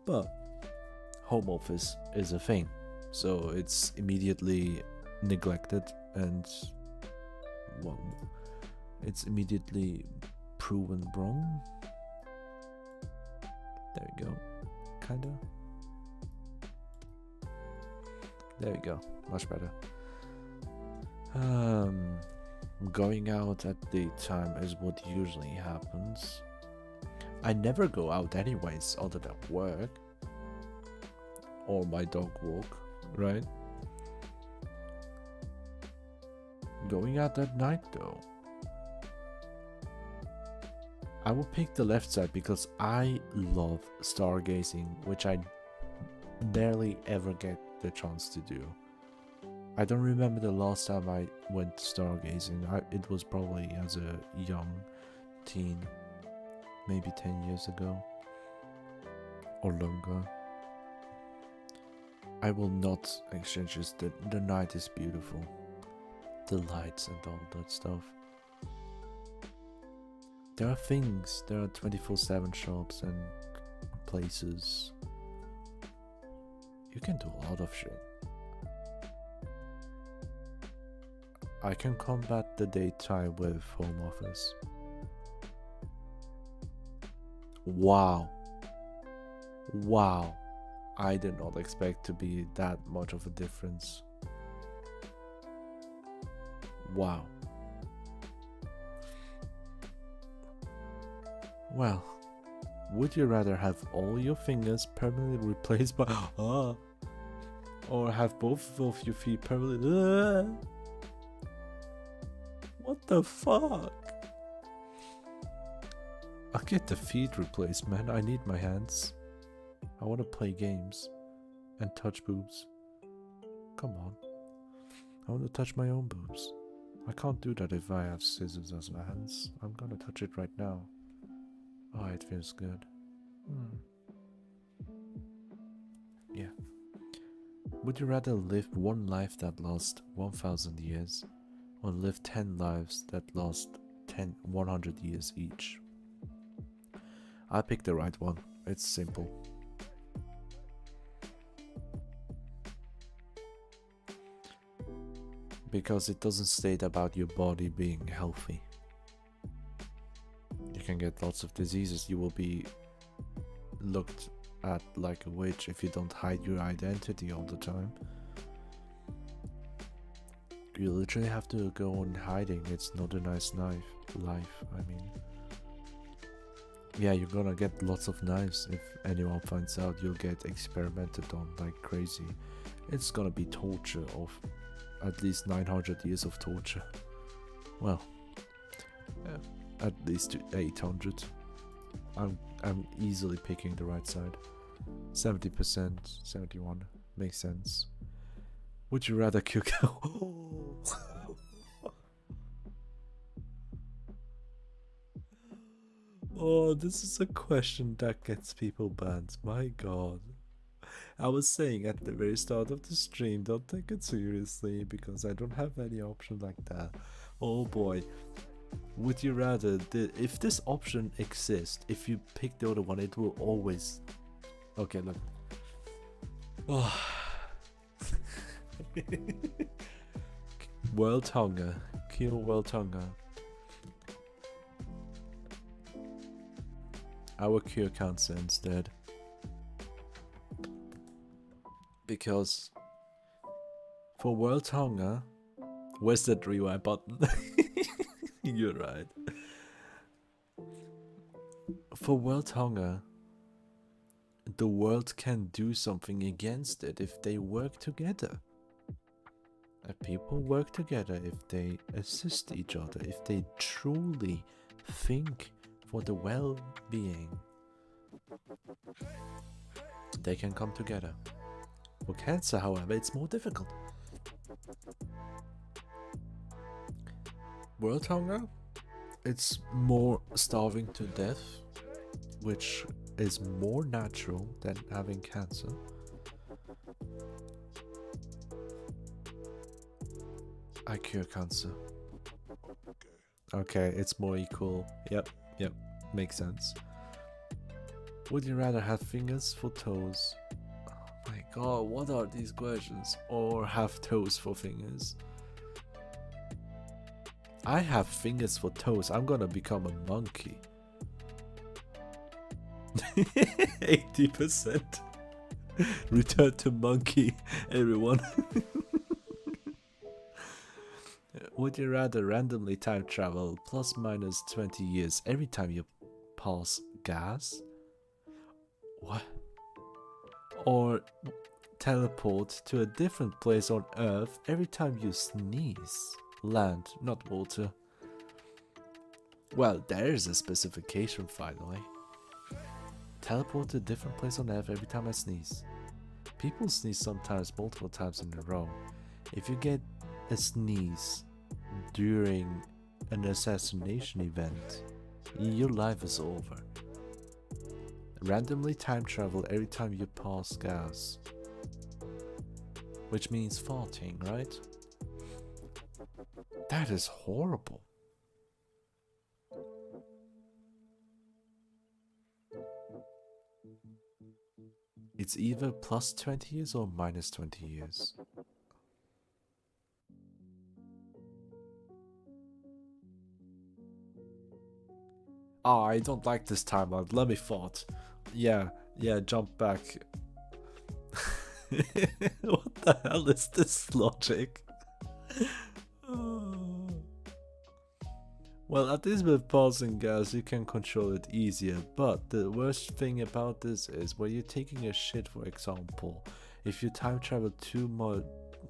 But home office is a thing, so it's immediately neglected and, well, it's immediately proven wrong. There we go. Kinda. There we go. Much better. Going out at daytime is what usually happens. I never go out anyways, other than work. Or my dog walk, right? Going out at night though. I will pick the left side because I love stargazing, which I barely ever get the chance to do. I don't remember the last time I went stargazing. It was probably as a young teen, maybe 10 years ago or longer. I will not exchange this. The night is beautiful. The lights and all that stuff. There are things, there are 24/7 shops and places. You can do a lot of shit. I can combat the daytime with home office. Wow. Wow. I did not expect to be that much of a difference. Wow. Well, would you rather have all your fingers permanently replaced by or have both of your feet permanently? What the fuck? I'll get the feet replaced, man. I need my hands. I want to play games and touch boobs. Come on. I want to touch my own boobs. I can't do that if I have scissors as my hands. I'm gonna touch it right now. Oh, it feels good. Yeah. Would you rather live one life that lasts 1,000 years or live 10 lives that last 100 years each? I picked the right one. It's simple. Because it doesn't state about your body being healthy. You can get lots of diseases. You will be looked at like a witch if you don't hide your identity all the time. You literally have to go on hiding. It's not a nice life. I mean, yeah, you're gonna get lots of knives. If anyone finds out, you'll get experimented on like crazy. It's gonna be torture of at least 900 years of torture. Well, at least 800. I'm easily picking the right side. 70%, 71 makes sense. Would you rather kill Oh, this is a question that gets people banned. My god. I was saying at the very start of the stream, don't take it seriously because I don't have any option like that. Oh boy. Would you rather, if this option exists, if you pick the other one, it will always... Okay, look. Oh. World hunger. Kill world hunger. I will cure cancer instead. Because for world hunger, where's that rewind button? You're right. For world hunger, the world can do something against it if they work together. If people work together, if they assist each other, if they truly think for the well-being, they can come together. For cancer, however, it's more difficult. World hunger, it's more starving to death, which is more natural than having cancer. I cure cancer. Okay, it's more equal. Yep, makes sense. Would you rather have fingers for toes? Oh my god, what are these questions? Or have toes for fingers? I have fingers for toes. I'm gonna become a monkey. 80%. Return to monkey, everyone. Would you rather randomly time travel plus minus 20 years every time you pass gas? What? Or teleport to a different place on Earth every time you sneeze? Land, not water. Well, there is a specification finally. Teleport to a different place on Earth every time I sneeze. People sneeze sometimes multiple times in a row. If you get a sneeze during an assassination event, your life is over. Randomly time travel every time you pass gas. Which means farting, right? That is horrible. It's either plus 20 years or minus 20 years. Oh, I don't like this timeline. Let me thought. Yeah, jump back. What the hell is this logic? Well, at least with pausing, guys, you can control it easier. But the worst thing about this is when you're taking a shit, for example, if you time travel too much,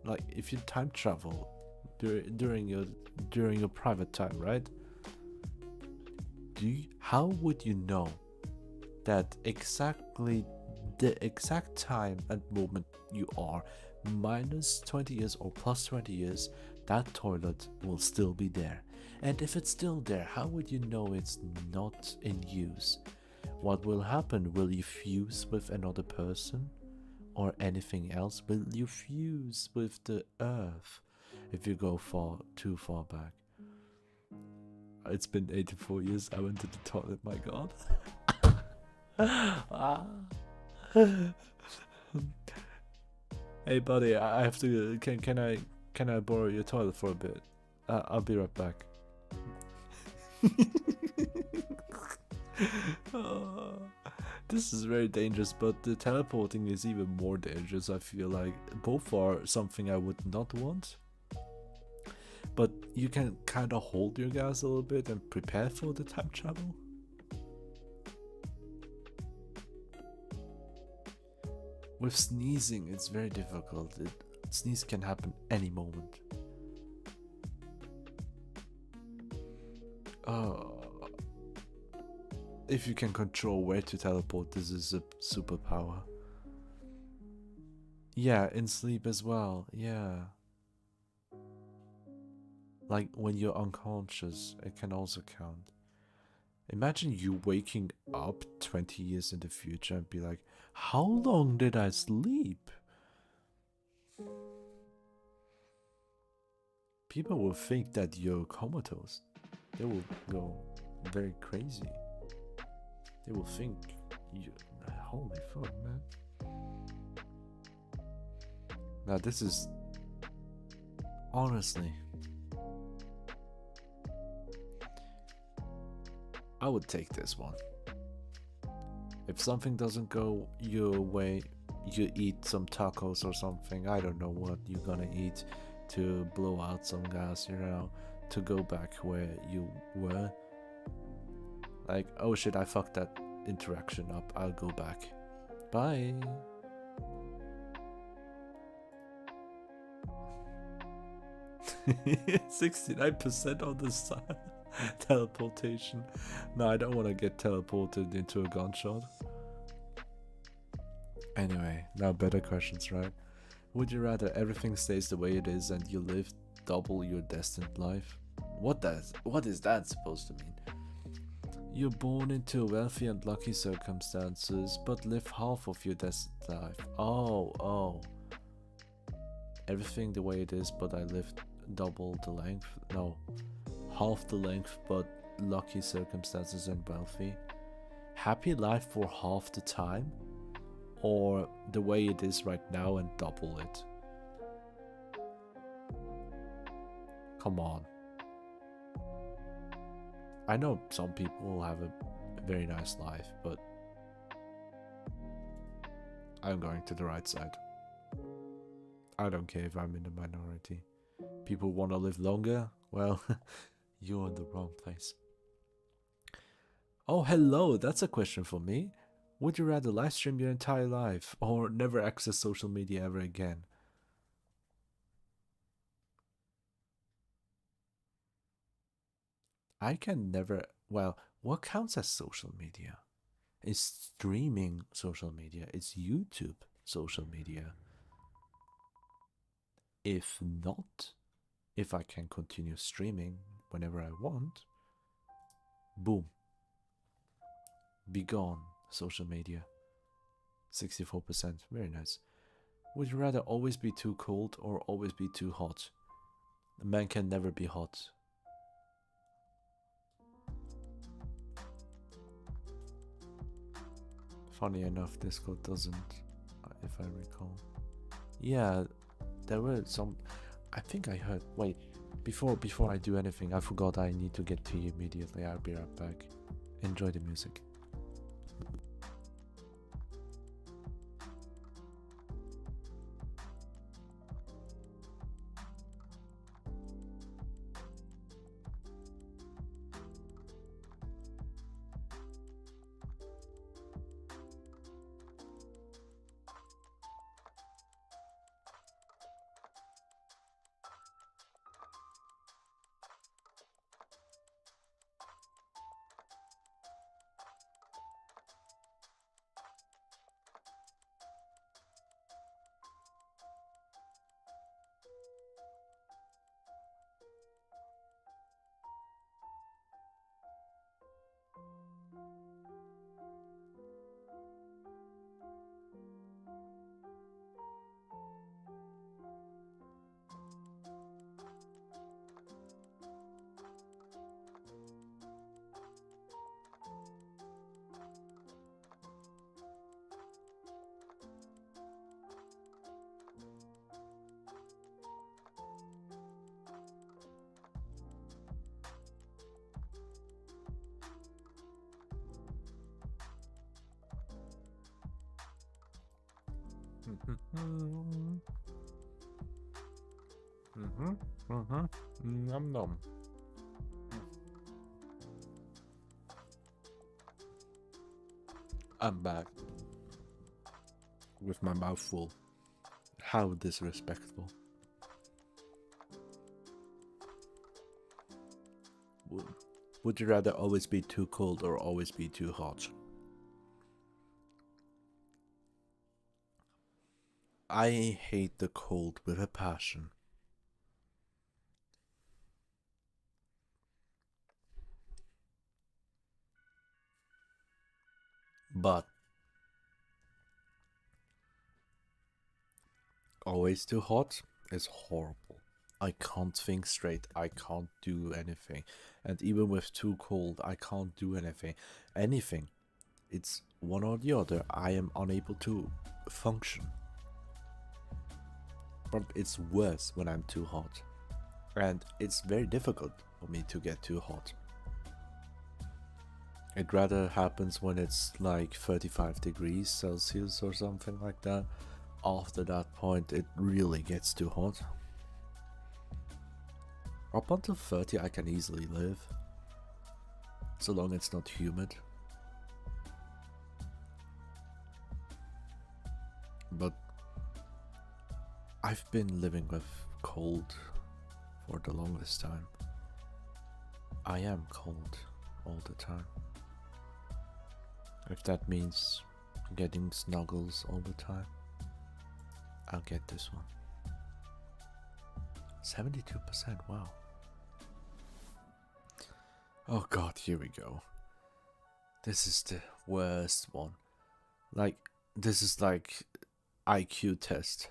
like if you time travel during your private time, right? How would you know that exactly the exact time and moment you are minus 20 years or plus 20 years, that toilet will still be there? And if it's still there, how would you know it's not in use? What will happen? Will you fuse with another person or anything else? Will you fuse with the earth if you go too far back? It's been 84 years. I went to the toilet, my god. Hey buddy, I have to. Can I borrow your toilet for a bit? I'll be right back. This is very dangerous, but the teleporting is even more dangerous. I feel like both are something I would not want. But you can kind of hold your gas a little bit and prepare for the time travel. With sneezing, it's very difficult. Sneeze can happen any moment. If you can control where to teleport, this is a superpower. Yeah, in sleep as well, yeah. Like when you're unconscious, it can also count. Imagine you waking up 20 years in the future and be like, how long did I sleep? People will think that you're comatose. They will go very crazy. They will think, holy fuck, man. Now this is, honestly, I would take this one. If something doesn't go your way, you eat some tacos or something. I don't know what you're gonna eat to blow out some gas, you know, to go back where you were. Like, oh shit, I fucked that interaction up. I'll go back. Bye. %69% of the sun. Teleportation. No, I don't want to get teleported into a gunshot. Anyway, now better questions, right? Would you rather everything stays the way it is and you live double your destined life? What is that supposed to mean? You're born into wealthy and lucky circumstances, but live half of your destined life. Oh. Everything the way it is, but I live double the length? No. Half the length, but lucky circumstances and wealthy. Happy life for half the time, or the way it is right now and double it? Come on. I know some people will have a very nice life, but I'm going to the right side. I don't care if I'm in the minority. People want to live longer? Well, you're in the wrong place. Oh, hello, that's a question for me. Would you rather live stream your entire life or never access social media ever again? I can never... Well, what counts as social media? Is streaming social media? Is YouTube social media? If not, if I can continue streaming whenever I want, boom. Be gone, social media. 64%, very nice. Would you rather always be too cold or always be too hot? A man can never be hot. Funny enough, Discord doesn't, if I recall. Yeah, there were some... I think I heard... Wait, before I do anything, I forgot I need to get tea immediately. I'll be right back. Enjoy the music. Nom nom. I'm back with my mouth full. How disrespectful. Would you rather always be too cold or always be too hot? I hate the cold with a passion. But always too hot is horrible. I can't think straight. I can't do anything. And even with too cold, I can't do anything. Anything. It's one or the other. I am unable to function. But it's worse when I'm too hot. And it's very difficult for me to get too hot. It rather happens when it's like 35 degrees Celsius or something like that. After that point, it really gets too hot. Up until 30, I can easily live. So long it's not humid. But I've been living with cold for the longest time. I am cold all the time. If that means getting snuggles all the time, I'll get this one. 72%, wow. Oh god, here we go. This is the worst one. Like, this is like IQ test.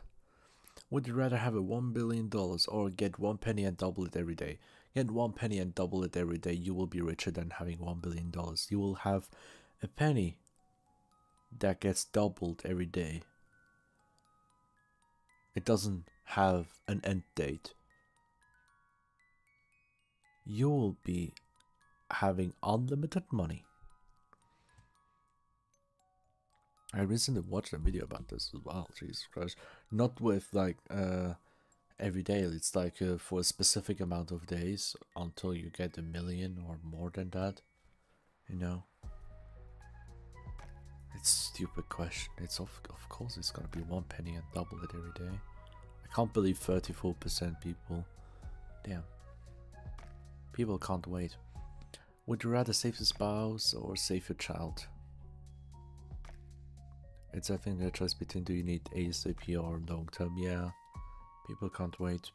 Would you rather have a $1 billion or get 1 penny and double it every day? Get 1 penny and double it every day, you will be richer than having $1 billion. You will have a penny that gets doubled every day. It doesn't have an end date. You will be having unlimited money. I recently watched a video about this as well, Jesus Christ. Not with like every day, it's like for a specific amount of days until you get 1 million or more than that, you know. It's a stupid question. It's of course it's gonna be 1 penny and double it every day. I can't believe 34% people. Damn. People can't wait. Would you rather save your spouse or save your child? It's I think a choice between do you need ASAP or long term. Yeah. People can't wait.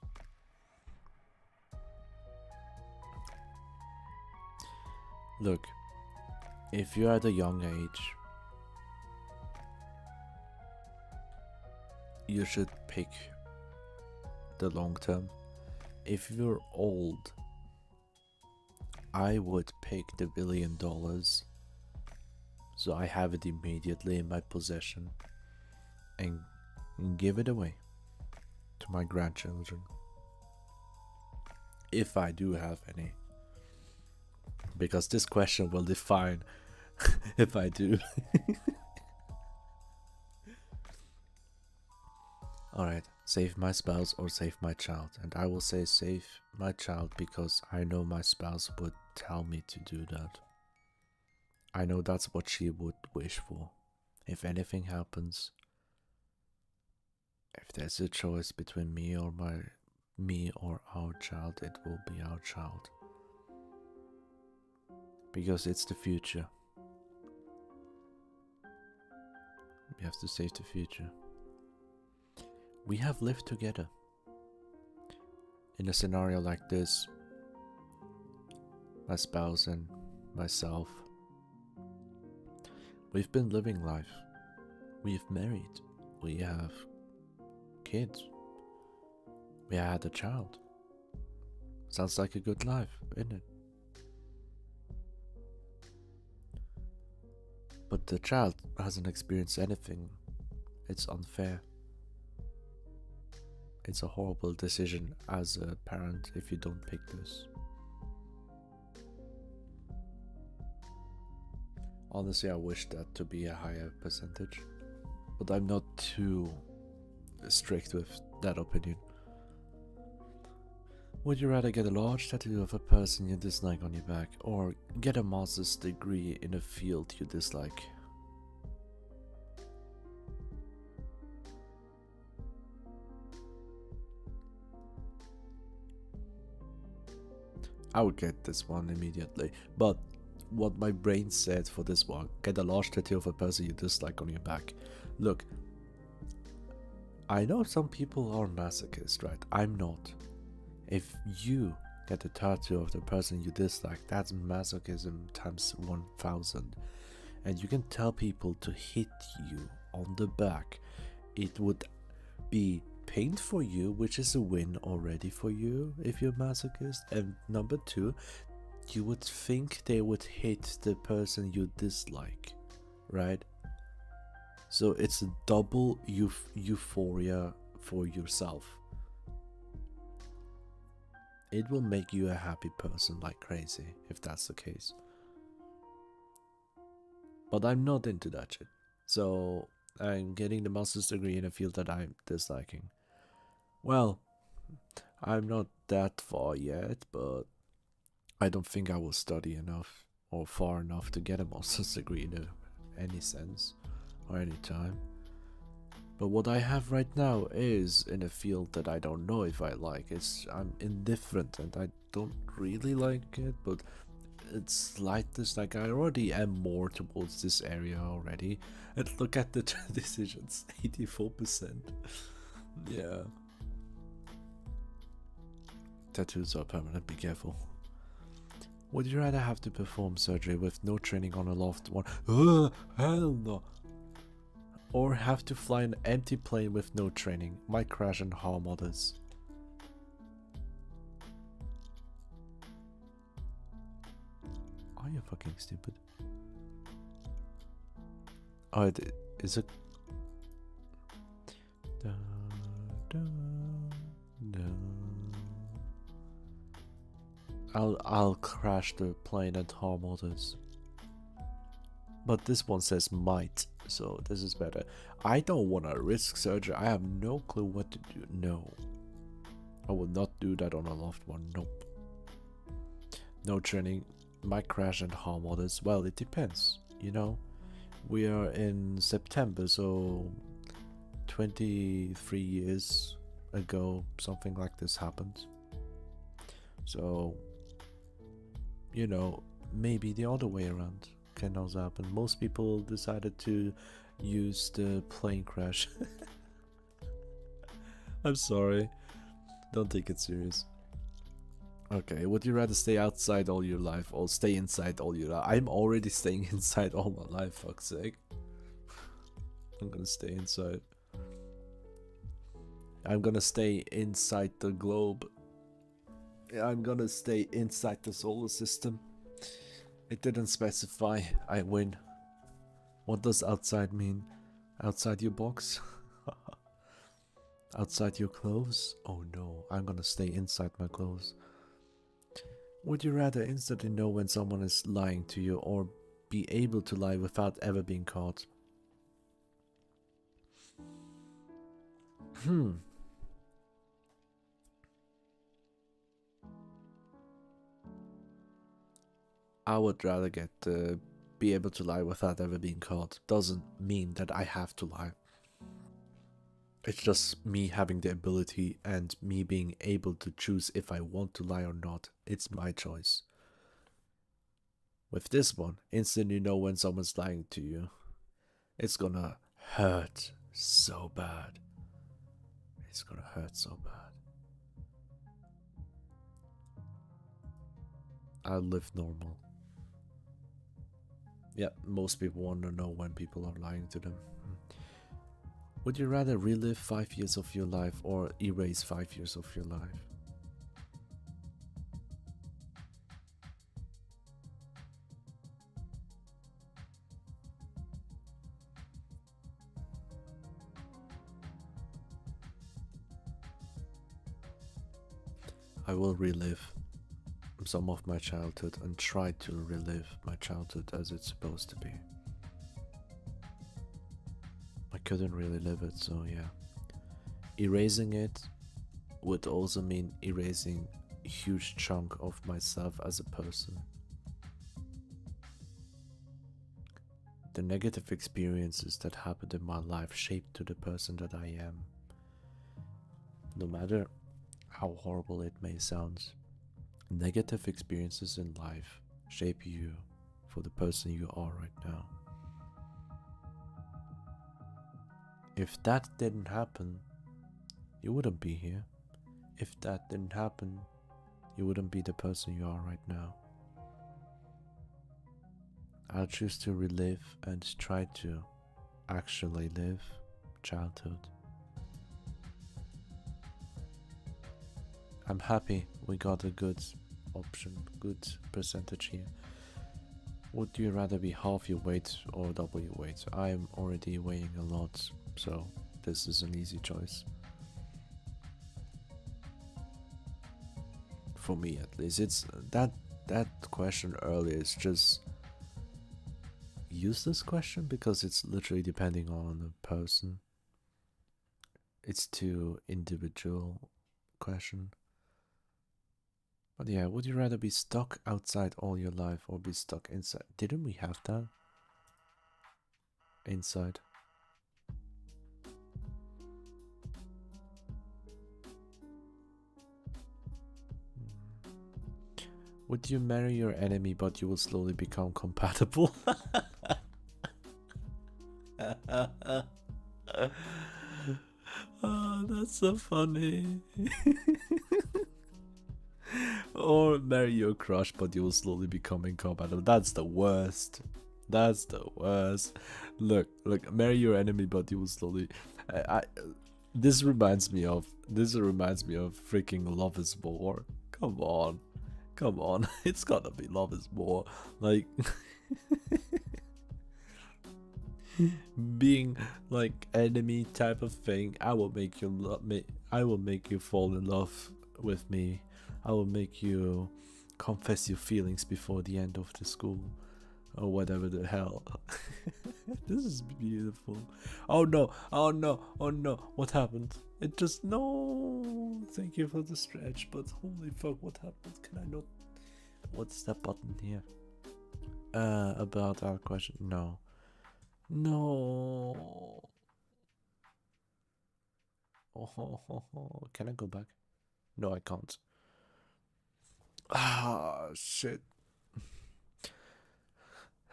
Look, if you're at a young age, you should pick the long term. If you're old, I would pick the $1 billion, so I have it immediately in my possession and give it away to my grandchildren, if I do have any. because this question will define if I do. Alright, save my spouse or save my child. And I will say save my child because I know my spouse would tell me to do that. I know that's what she would wish for. If anything happens, if there's a choice between me or our child, it will be our child. Because it's the future. We have to save the future. We have lived together. In a scenario like this, my spouse and myself, we've been living life. We've married. We have kids. We had a child. Sounds like a good life, isn't it? But the child hasn't experienced anything. It's unfair. It's a horrible decision as a parent if you don't pick this. Honestly, I wish that to be a higher percentage, but I'm not too strict with that opinion. Would you rather get a large tattoo of a person you dislike on your back, or get a master's degree in a field you dislike? I would get this one immediately, but what my brain said for this one, get a large tattoo of a person you dislike on your back. Look, I know some people are masochists, right? I'm not. If you get a tattoo of the person you dislike, that's masochism times 1000. And you can tell people to hit you on the back. It would be pain for you, which is a win already for you if you're masochist. And number two, you would think they would hit the person you dislike, right? So it's a double euphoria for yourself. It will make you a happy person like crazy if that's the case. But I'm not into that shit. So I'm getting the master's degree in a field that I'm disliking. Well, I'm not that far yet, but I don't think I will study enough or far enough to get a master's degree in any sense or any time. But what I have right now is in a field that I don't know if I like. I'm indifferent and I don't really like it, but it's like this, like I already am more towards this area already. And look at the decisions, 84%. Yeah. Tattoos are permanent, be careful. Would you rather have to perform surgery with no training on a loved one? Hell no. Or have to fly an empty plane with no training, might crash and harm others? Are you fucking stupid? Oh, is it? Da, da, da. I'll crash the plane and harm others. But this one says might, so this is better. I don't want to risk surgery. I have no clue what to do. No. I will not do that on a loved one. Nope. No training. Might crash and harm others. Well, it depends. You know, we are in September, so 23 years ago, something like this happened. So, you know, maybe the other way around can also happen. Most people decided to use the plane crash. I'm sorry. Don't take it serious. Okay, would you rather stay outside all your life or stay inside all your life? I'm already staying inside all my life, fuck's sake. I'm gonna stay inside. I'm gonna stay inside the globe. I'm gonna stay inside the solar system. It didn't specify. I win. What does outside mean? Outside your box? Outside your clothes? Oh no, I'm gonna stay inside my clothes. Would you rather instantly know when someone is lying to you or be able to lie without ever being caught? I would rather get be able to lie without ever being caught. Doesn't mean that I have to lie. It's just me having the ability and me being able to choose if I want to lie or not. It's my choice. With this one, instantly know when someone's lying to you. It's gonna hurt so bad. It's gonna hurt so bad. I'll live normal. Yeah, most people want to know when people are lying to them. Would you rather relive 5 years of your life or erase 5 years of your life? I will relive some of my childhood and try to relive my childhood as it's supposed to be. I couldn't really live it, so yeah. Erasing it would also mean erasing a huge chunk of myself as a person. The negative experiences that happened in my life shaped to the person that I am. No matter how horrible it may sound, negative experiences in life shape you for the person you are right now. If that didn't happen, you wouldn't be here. If that didn't happen, you wouldn't be the person you are right now. I'll choose to relive and try to actually live childhood. I'm happy we got a good option, good percentage here. Would you rather be half your weight or double your weight? I am already weighing a lot, so this is an easy choice. For me at least. It's that question earlier is just useless question because it's literally depending on the person. It's too individual question. But yeah, would you rather be stuck outside all your life or be stuck inside? Didn't we have that? Inside. Would you marry your enemy but you will slowly become compatible? Oh, that's so funny. Or marry your crush but you will slowly become incompatible. That's the worst. That's the worst. Look, marry your enemy but you will slowly... This reminds me of freaking Love is War. Come on. Come on. It's gotta be Love is War. Like... being like enemy type of thing. I will make you I will make you fall in love with me. I will make you confess your feelings before the end of the school or whatever the hell. This is beautiful. Oh no, oh no, oh no, what happened? It just... no, thank you for the stretch, but holy fuck, what happened? Can I not... what's that button here? About our question? No. No. Oh, can I go back? No, I can't. Ah, shit.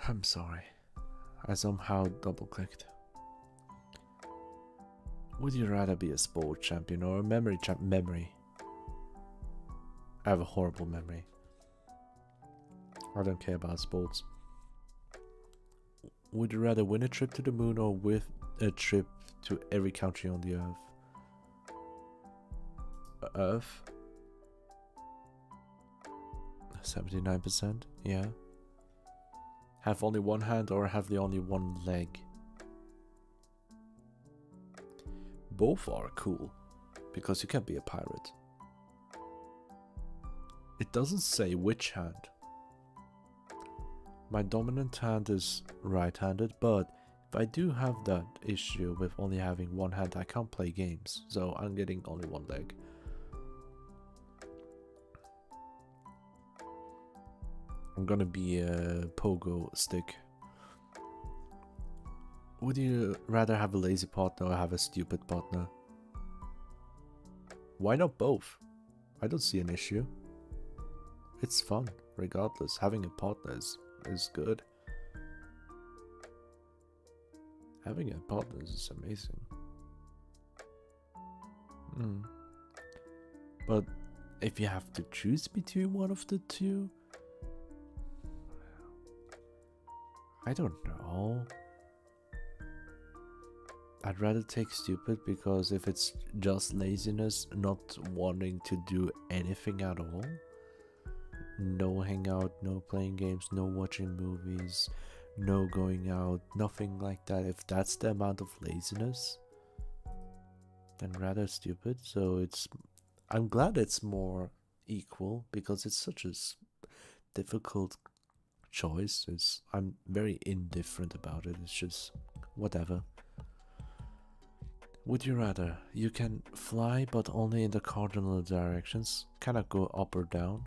I'm sorry. I somehow double clicked. Would you rather be a sport champion or a memory Memory. I have a horrible memory. I don't care about sports. Would you rather win a trip to the moon or with a trip to every country on the earth? Earth? 79%? Yeah. Have only one hand or have the only one leg? Both are cool, because you can be a pirate. It doesn't say which hand. My dominant hand is right-handed, but if I do have that issue with only having one hand, I can't play games, so I'm getting only one leg. I'm gonna be a pogo stick. Would you rather have a lazy partner or have a stupid partner? Why not both? I don't see an issue. It's fun, regardless. Having a partner is good. Having a partner is amazing. But if you have to choose between one of the two, I don't know. I'd rather take stupid, because if it's just laziness, not wanting to do anything at all, no hangout, no playing games, no watching movies, no going out, nothing like that, if that's the amount of laziness, then rather stupid. So I'm glad it's more equal, because it's such a difficult choice. I'm very indifferent about it. It's just whatever. Would you rather? You can fly, but only in the cardinal directions. Cannot go up or down.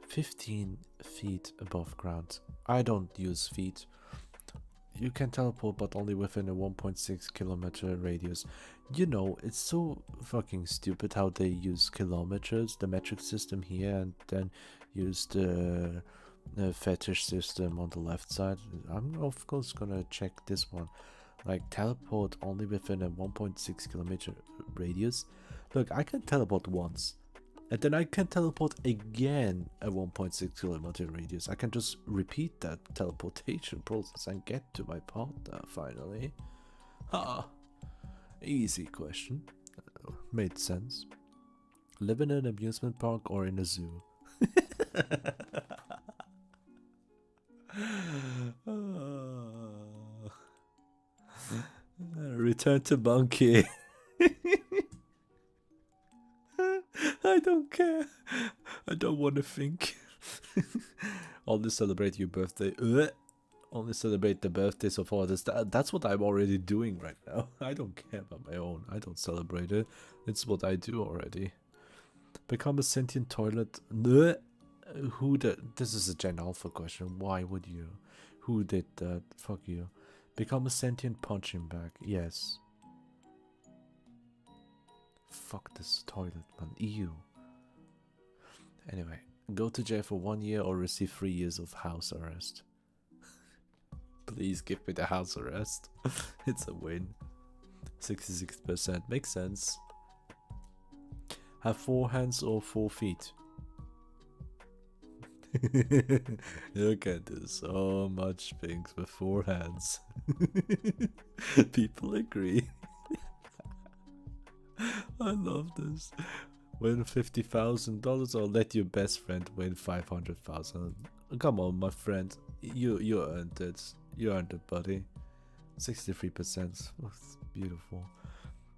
15 feet above ground. I don't use feet. You can teleport, but only within a 1.6 kilometer radius. You know, it's so fucking stupid how they use kilometers, the metric system here, and then use the fetish system on the left side. I'm of course gonna check this one. Like, teleport only within a 1.6 kilometer radius. Look, I can teleport once, and then I can teleport again a 1.6 kilometer radius. I can just repeat that teleportation process and get to my partner finally. Ha! Easy question. Made sense. Live in an amusement park or in a zoo? Return to monkey. I don't care. I don't want to think. Only celebrate your birthday. Only celebrate the birthdays of others. That's what I'm already doing right now. I don't care about my own. I don't celebrate it. It's what I do already. Become a sentient toilet. Who did? This is a Gen Alpha question. Why would you? Who did that? Fuck you. Become a sentient punching bag. Yes. Fuck this toilet, man. Ew. Anyway, go to jail for 1 year or receive 3 years of house arrest. Please give me the house arrest. It's a win. 66%. Makes sense. Have 4 hands or 4 feet. You can do so much things with 4 hands. People agree. I love this. Win $50,000 or let your best friend win 500,000. Come on, my friend. You earned it. You earned it, buddy. 63%. Oh, beautiful.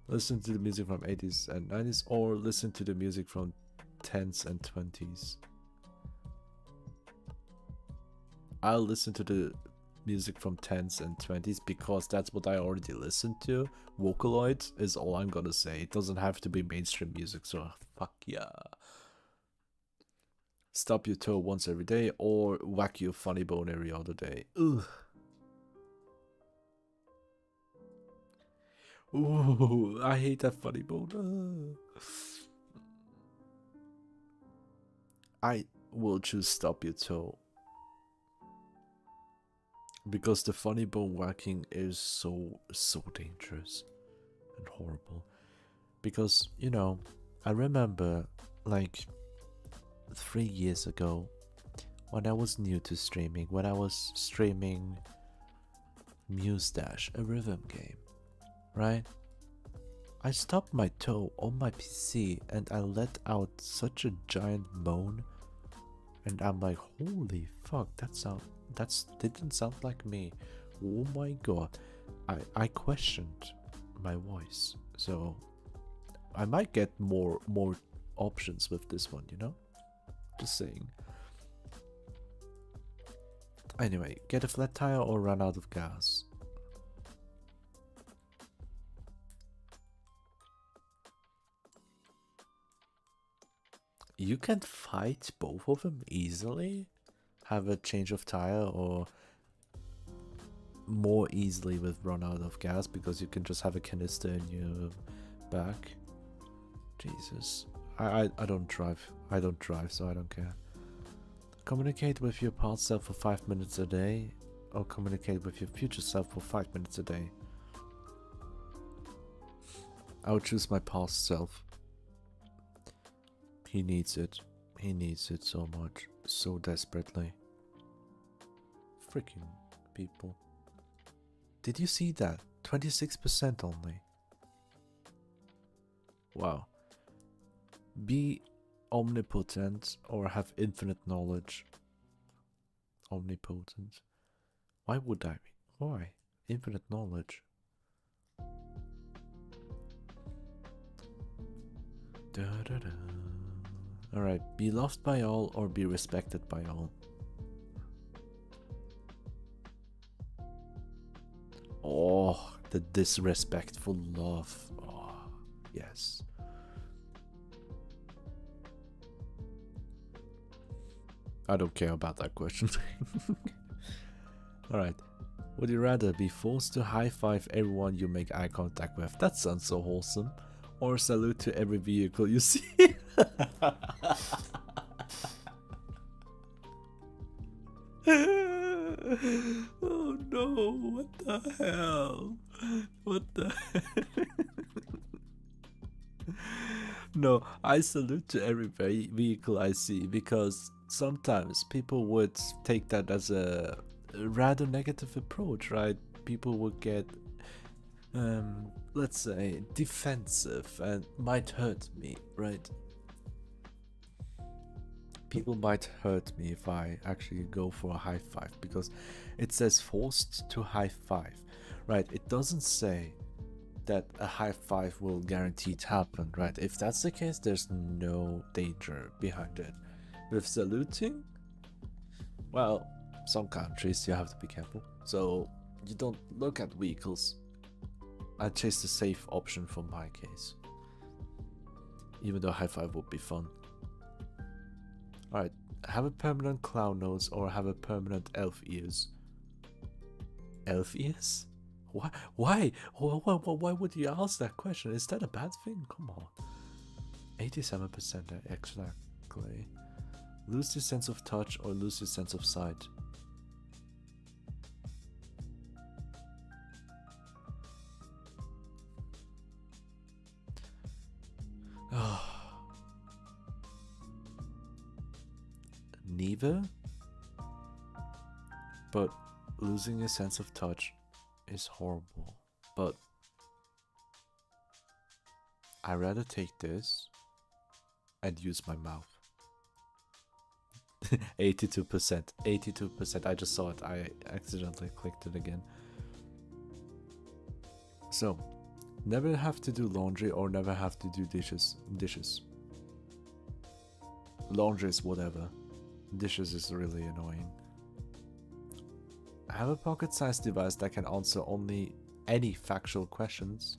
Listen to the music from 80s and 90s, or listen to the music from 10s and 20s. I'll listen to the music from 10s and 20s because that's what I already listened to. Vocaloid is all I'm gonna say. It doesn't have to be mainstream music, so fuck yeah. Stub your toe once every day or whack your funny bone every other day. Ugh. Ooh, I hate that funny bone. I will choose stub your toe. Because the funny bone whacking is so dangerous and horrible. Because, you know, I remember like 3 years ago when I was new to streaming, when I was streaming Mustache, a rhythm game, right? I stubbed my toe on my PC and I let out such a giant moan, and I'm like, holy fuck, that didn't sound like me. Oh my god. I questioned my voice. So I might get more options with this one, you know? Just saying. Anyway, get a flat tire or run out of gas. You can fight both of them easily? Have a change of tire, or more easily with run out of gas because you can just have a canister in your back? Jesus. I don't drive. I don't drive, so I don't care. Communicate with your past self for 5 minutes a day, or communicate with your future self for 5 minutes a day. I would choose my past self. He needs it. He needs it so much. So desperately. Freaking people. Did you see that? 26% only. Wow. Be omnipotent or have infinite knowledge. Omnipotent. Why would I be? Why? Infinite knowledge. Da, da, da. Alright, be loved by all or be respected by all. Oh, the disrespectful love. Oh, yes. I don't care about that question. Alright. Would you rather be forced to high-five everyone you make eye contact with? That sounds so wholesome. Or salute to every vehicle you see? Oh no, what the hell? What the No, I salute to every vehicle I see, because sometimes people would take that as a rather negative approach, right? People would get, let's say, defensive and might hurt me, right? People might hurt me if I actually go for a high five, because it says forced to high five, right? It doesn't say that a high five will guaranteed happen, right? If that's the case, there's no danger behind it. With saluting, well, some countries you have to be careful, so you don't look at vehicles. I chase the safe option for my case, even though high five would be fun. Alright, have a permanent clown nose or have a permanent elf ears. Elf ears? Why? Why would you ask that question? Is that a bad thing? Come on. 87% exactly. Lose your sense of touch or lose your sense of sight. Neither, but losing your sense of touch is horrible. But I'd rather take this and use my mouth. 82%. 82%. I just saw it. I accidentally clicked it again. So, never have to do laundry or never have to do dishes. Laundry is whatever. Dishes is really annoying. Have a pocket-sized device that can answer only any factual questions.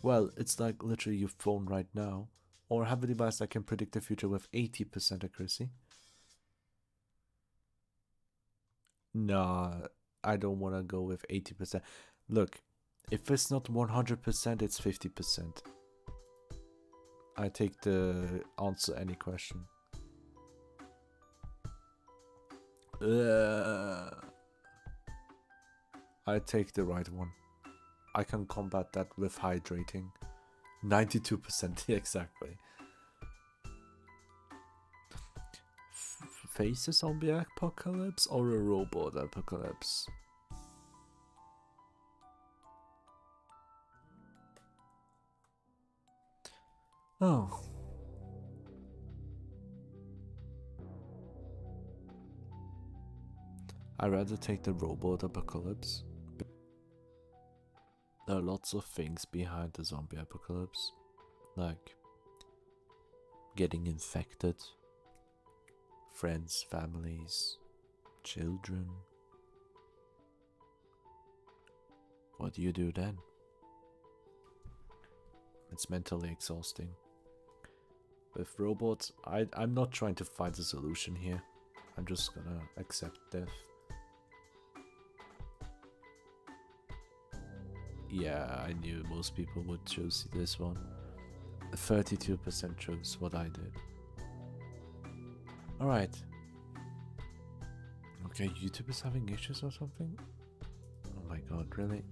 Well, it's like literally your phone right now. Or have a device that can predict the future with 80% accuracy. Nah, I don't want to go with 80%. Look, if it's not 100%, it's 50%. I take the answer any question. I take the right one. I can combat that with hydrating. 92%, exactly. Face a zombie apocalypse or a robot apocalypse? Oh. I'd rather take the robot apocalypse. There are lots of things behind the zombie apocalypse. Like, getting infected. Friends, families, children. What do you do then? It's mentally exhausting. With robots, I'm not trying to find a solution here. I'm just gonna accept death. Yeah, I knew most people would choose this one. 32% chose what I did. Alright. Okay, YouTube is having issues or something? Oh my god, really?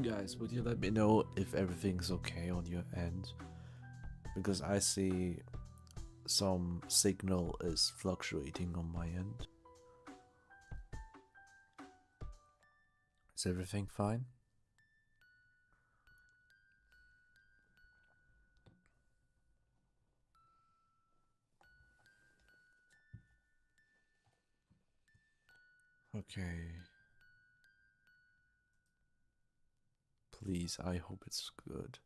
Guys, would you let me know if everything's okay on your end? Because I see some signal is fluctuating on my end. Is everything fine? Okay. Please, I hope it's good.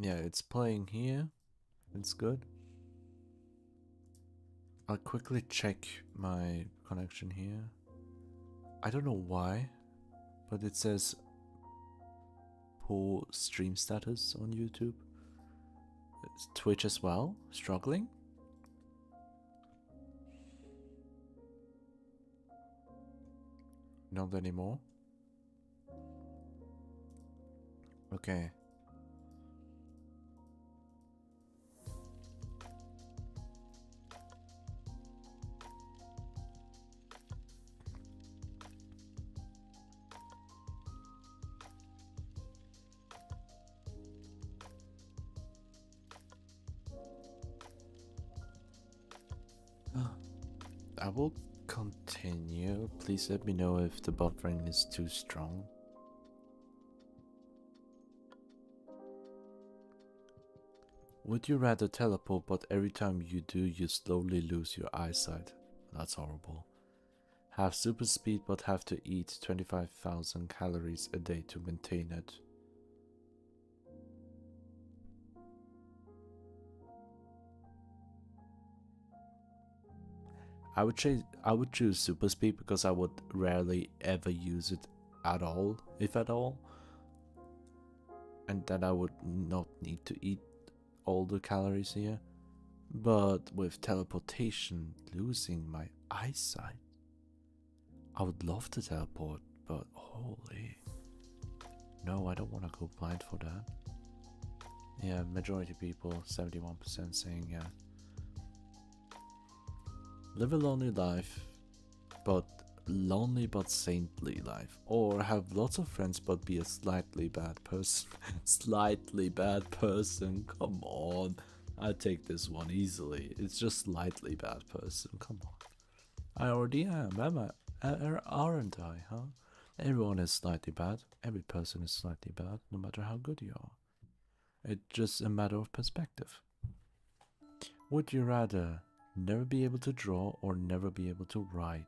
Yeah, it's playing here. It's good. I'll quickly check my connection here. I don't know why, but it says poor stream status on YouTube. It's Twitch as well, struggling. Not anymore. Okay. I will continue. Please let me know if the buffering is too strong. Would you rather teleport, but every time you do, you slowly lose your eyesight? That's horrible. Have super speed, but have to eat 25,000 calories a day to maintain it. I would choose super speed because I would rarely ever use it at all, if at all. And then I would not need to eat all the calories here. But with teleportation, losing my eyesight, I would love to teleport, but holy. No, I don't want to go blind for that. Yeah, majority people, 71% saying yeah. Live a lonely life, but lonely but saintly life. Or have lots of friends but be a slightly bad person. Slightly bad person, come on. I take this one easily. It's just slightly bad person, come on. I already am, aren't I, huh? Everyone is slightly bad. Every person is slightly bad, no matter how good you are. It's just a matter of perspective. Would you rather never be able to draw or never be able to write?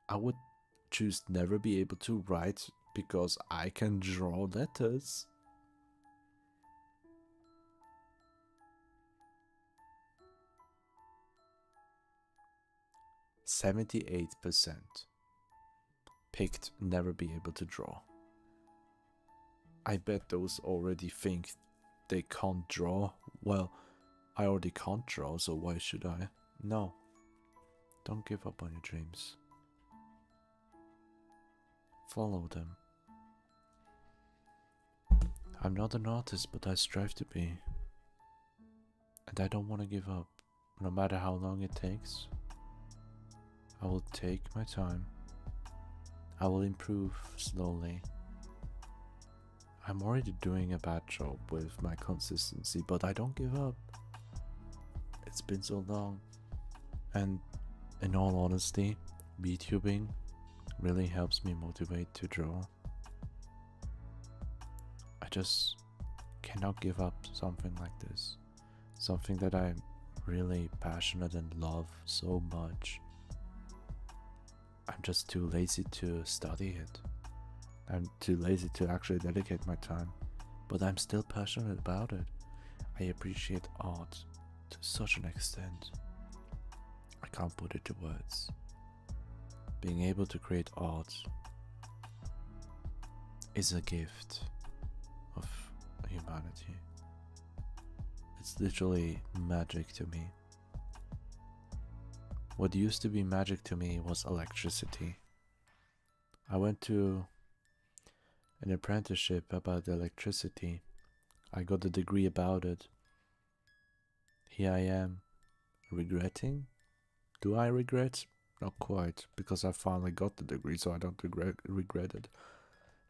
I would choose never be able to write because I can draw letters. %78% picked never be able to draw. I bet those already think they can't draw. Well, I already can't draw, so why should I? No. Don't give up on your dreams. Follow them. I'm not an artist, but I strive to be. And I don't want to give up, no matter how long it takes. I will take my time. I will improve slowly. I'm already doing a bad job with my consistency, but I don't give up. It's been so long. And in all honesty, VTubing really helps me motivate to draw. I just cannot give up something like this. something that I'm really passionate and love so much. I'm just too lazy to study it. I'm too lazy to actually dedicate my time, but I'm still passionate about it. I appreciate art to such an extent. I can't put it to words. Being able to create art is a gift of humanity. It's literally magic to me. What used to be magic to me was electricity. I went to an apprenticeship about electricity. I got a degree about it. Here I am, regretting? Do I regret? Not quite, because I finally got the degree, so I don't regret it.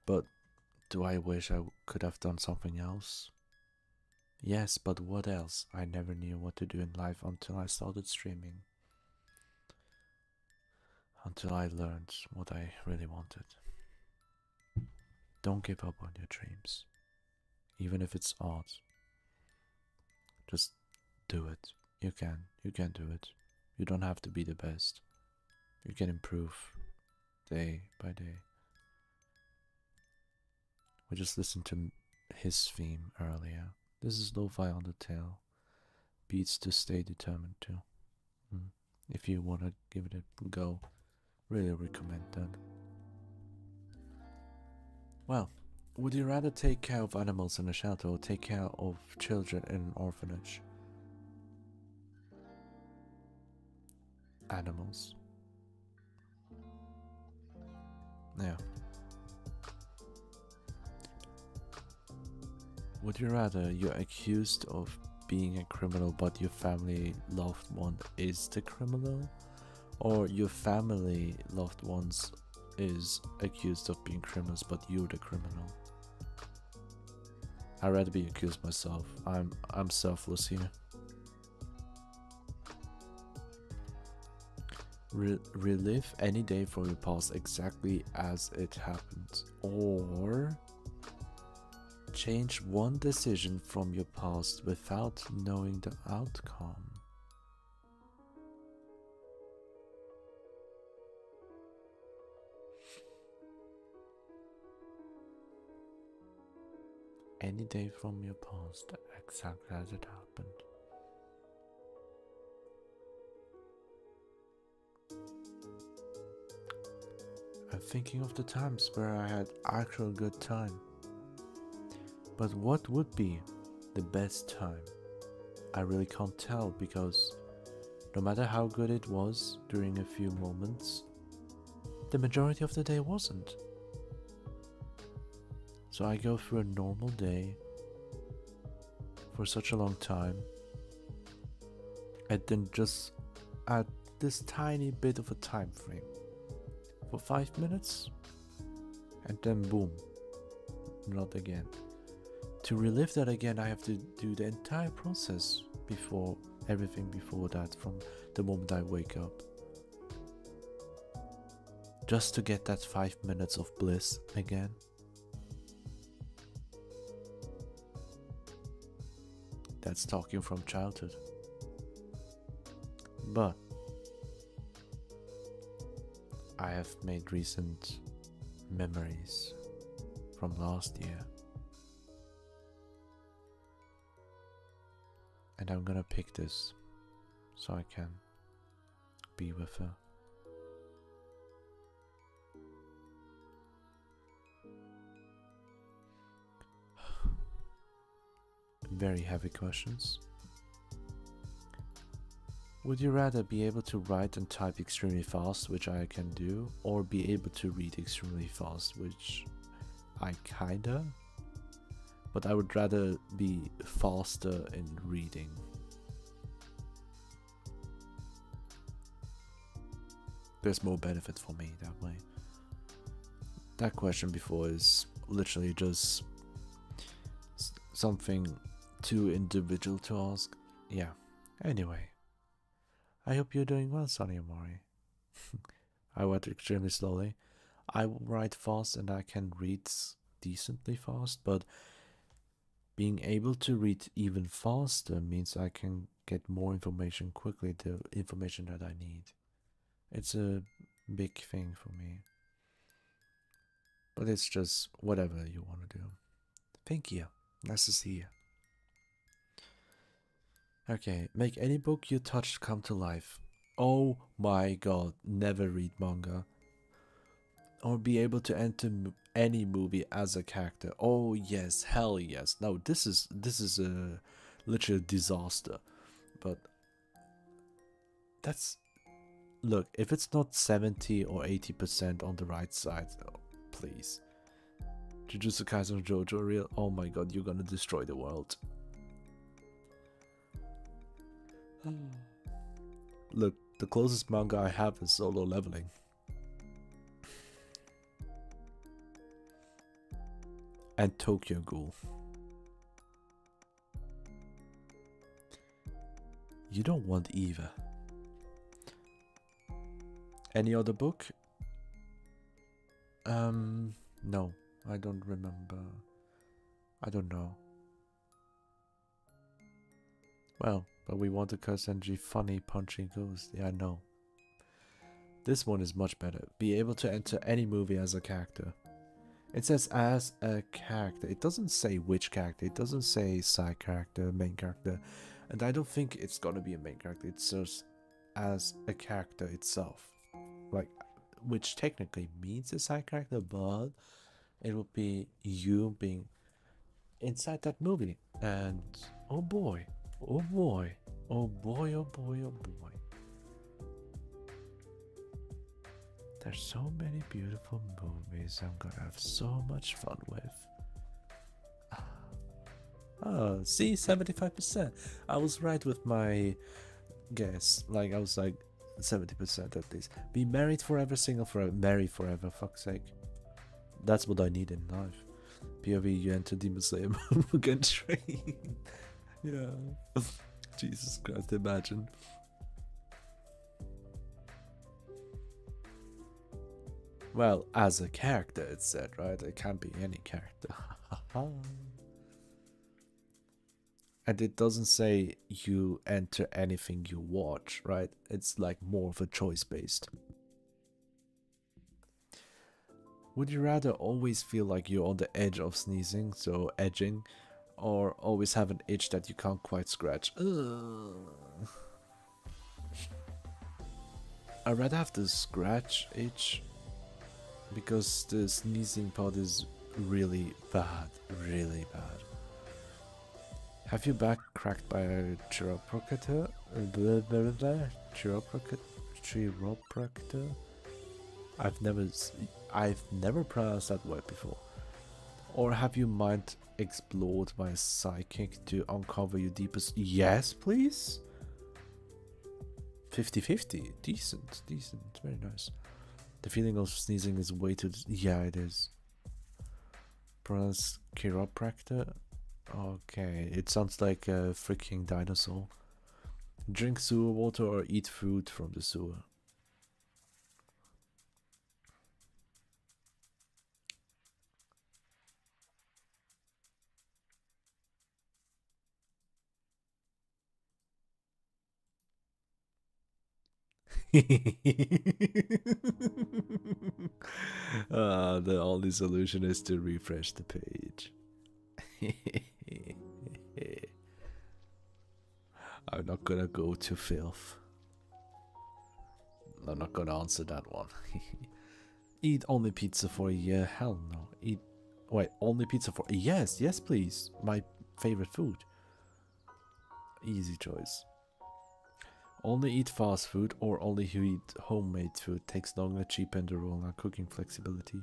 But do I wish I could have done something else? Yes, but what else? I never knew what to do in life until I started streaming. Until I learned what I really wanted. Don't give up on your dreams. Even if it's art. Just do it. You can do it. You don't have to be the best. You can improve day by day. We just listened to his theme earlier. This is Lo-Fi Undertale. Beats to stay determined to. If you want to give it a go, really recommend that. Well, would you rather take care of animals in a shelter or take care of children in an orphanage? Animals. Yeah. Would you rather you're accused of being a criminal but your family loved one is the criminal? Or your family loved ones is accused of being criminals but you're the criminal? I'd rather be accused myself. I'm selfless here. Relive any day from your past exactly as it happened, or change one decision from your past without knowing the outcome. Any day from your past exactly as it happened. I'm thinking of the times where I had actual good time. But what would be the best time? I really can't tell, because no matter how good it was during a few moments, the majority of the day wasn't. So I go through a normal day for such a long time, and then just add this tiny bit of a time frame for 5 minutes, and then boom, not again. To relive that again, I have to do the entire process before everything before that, from the moment I wake up, just to get that 5 minutes of bliss again. That's talking from childhood. But I have made recent memories from last year, and I'm gonna pick this so I can be with her. Very heavy questions. Would you rather be able to write and type extremely fast, which I can do, or be able to read extremely fast, which I kinda? But I would rather be faster in reading. There's more benefit for me that way. That question before is literally just something too individual to ask. Yeah. Anyway, I hope you're doing well, Sonny Amori. I write extremely slowly. I write fast and I can read decently fast, but Being able to read even faster means I can get more information quickly, the information that I need. It's a big thing for me. But it's just whatever you want to do. Thank you. Nice to see you. Okay, make any book you touch come to life. Oh my god, never read manga. Or be able to enter any movie as a character. Oh yes, hell yes. No, this is a literal disaster. But that's, look, if it's not 70 or 80% on the right side, oh, please. Jujutsu Kaisen Jojo real? Oh my god, you're gonna destroy the world. Look, the closest manga I have is Solo Leveling. And Tokyo Ghoul. You don't want either. Any other book? No, I don't remember. I don't know. Well, but we want to Kosenji funny punching ghost. Yeah, I know. This one is much better. Be able to enter any movie as a character. It says as a character. It doesn't say which character. It doesn't say side character, main character. And I don't think it's gonna be a main character. It says as a character itself. Like, which technically means a side character, but it will be you being inside that movie. And oh boy, oh boy, oh boy, oh boy, oh boy. There's so many beautiful movies I'm gonna have so much fun with. Oh, see, 75%. I was right with my guess. Like, I was like 70% at least. Be married forever, single forever, marry forever, fuck's sake. That's what I need in life. POV, you enter Demon Slayer Mugen Train. Yeah. Jesus Christ, imagine. Well, as a character, it said, right? It can't be any character. And it doesn't say you enter anything you watch, right? It's like more of a choice based. Would you rather always feel like you're on the edge of sneezing, so edging, or always have an itch that you can't quite scratch? Ugh. I'd rather have the scratch itch, because the sneezing part is really bad, really bad. Have your back cracked by a chiropractor? Chiropractor? I've never pronounced that word before. Or have your mind explored by a psychic to uncover your deepest? Yes, please. 50-50. Decent, very nice. The feeling of sneezing is way too... Yeah, it is. Pronounce chiropractor? Okay, it sounds like a freaking dinosaur. Drink sewer water or eat food from the sewer. The only solution is to refresh the page. I'm not gonna go to filth. I'm not gonna answer that one. Eat only pizza for a year? Hell no. Wait, only pizza for... Yes, please. My favorite food. Easy choice. Only eat fast food or only eat homemade food. Takes longer, cheaper, and the longer cooking flexibility.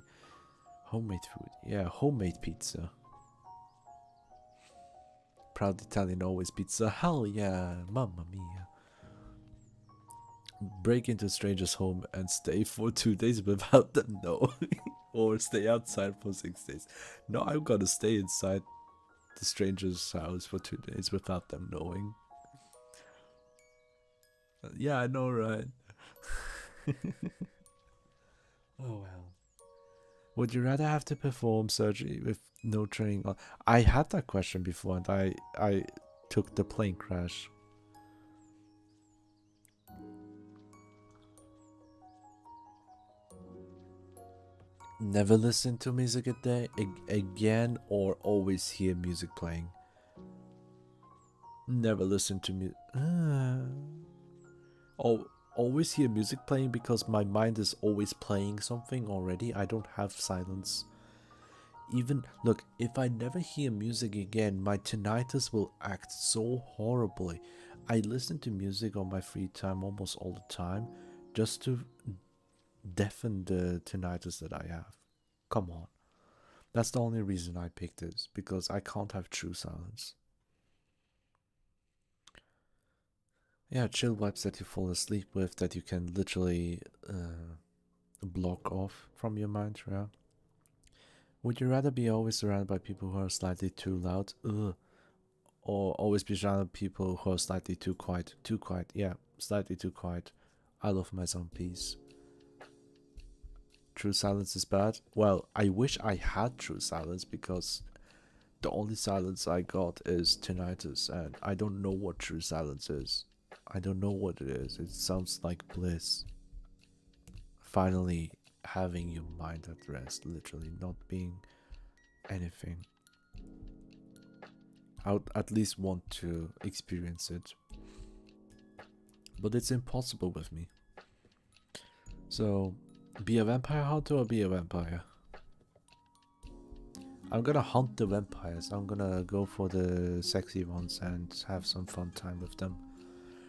Homemade food. Yeah, homemade pizza. Proud Italian, always pizza. Hell yeah, mamma mia. Break into a stranger's home and stay for 2 days without them knowing. Or stay outside for 6 days. No, I'm gonna stay inside the stranger's house for 2 days without them knowing. Yeah, I know, right? Oh well. Would you rather have to perform surgery with no training? I had that question before, and I took the plane crash. Never listen to music a day again, or always hear music playing. Never listen to music. Always hear music playing because my mind is always playing something already. I don't have silence. Even, look, if I never hear music again, my tinnitus will act so horribly. I listen to music on my free time almost all the time just to deafen the tinnitus that I have. Come on. That's the only reason I picked this, because I can't have true silence. Yeah, chill vibes that you fall asleep with, that you can literally block off from your mind, yeah. Would you rather be always surrounded by people who are slightly too loud? Ugh. Or always be surrounded by people who are slightly too quiet? Too quiet, yeah, slightly too quiet. I love my own peace. True silence is bad? Well, I wish I had true silence, because the only silence I got is tinnitus, and I don't know what true silence is. I don't know what it is. It sounds like bliss. Finally having your mind at rest, literally not being anything. I would at least want to experience it, but it's impossible with me. So, be a vampire hunter or be a vampire? I'm gonna hunt the vampires. I'm gonna go for the sexy ones and have some fun time with them.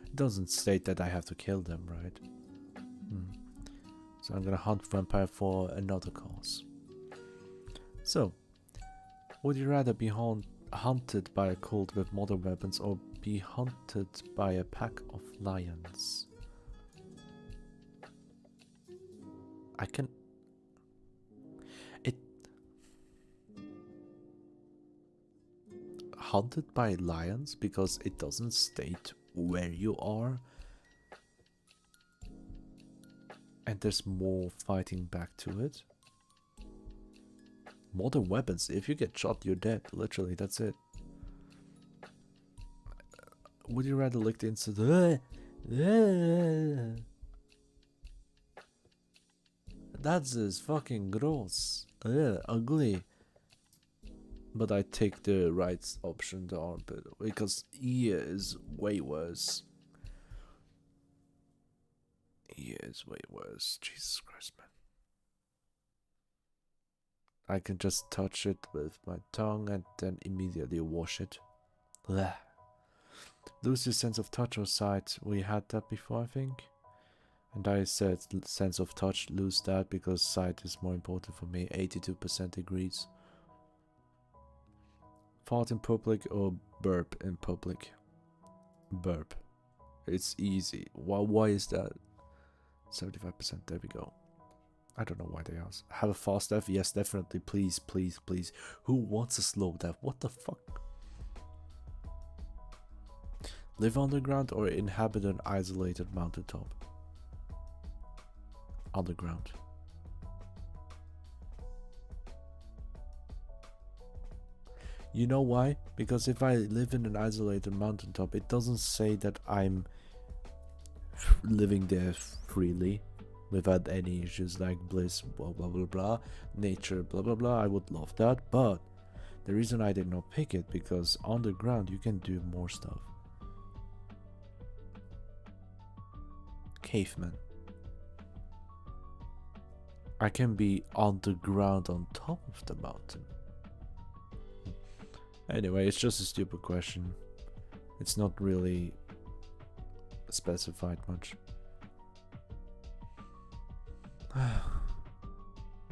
It doesn't state that I have to kill them, right? So I'm gonna hunt vampire for another cause. So, would you rather be hunted by a cult with modern weapons or be hunted by a pack of lions? Hunted by lions, because it doesn't state where you are, and there's more fighting back to it. Modern weapons, if you get shot, you're dead. Literally, that's it. Would you rather lick the insect? That's just fucking gross. Ugly. But I take the right option, the armpit, because ear is way worse. Ear is way worse. Jesus Christ, man. I can just touch it with my tongue and then immediately wash it. Blech. Lose your sense of touch or sight. We had that before, I think. And I said sense of touch, lose that, because sight is more important for me. 82% agrees. Fart in public or burp in public? Burp. It's easy. Why is that? 75%, there we go. I don't know why they ask. Have a fast death? Yes, definitely. Please, please, please. Who wants a slow death? What the fuck? Live underground or inhabit an isolated mountaintop? Underground. You know why? Because if I live in an isolated mountaintop, it doesn't say that I'm living there freely without any issues like bliss, blah blah blah blah, nature, blah blah blah. I would love that, but the reason I did not pick it, because underground you can do more stuff. Caveman. I can be underground on top of the mountain. Anyway, it's just a stupid question. It's not really specified much.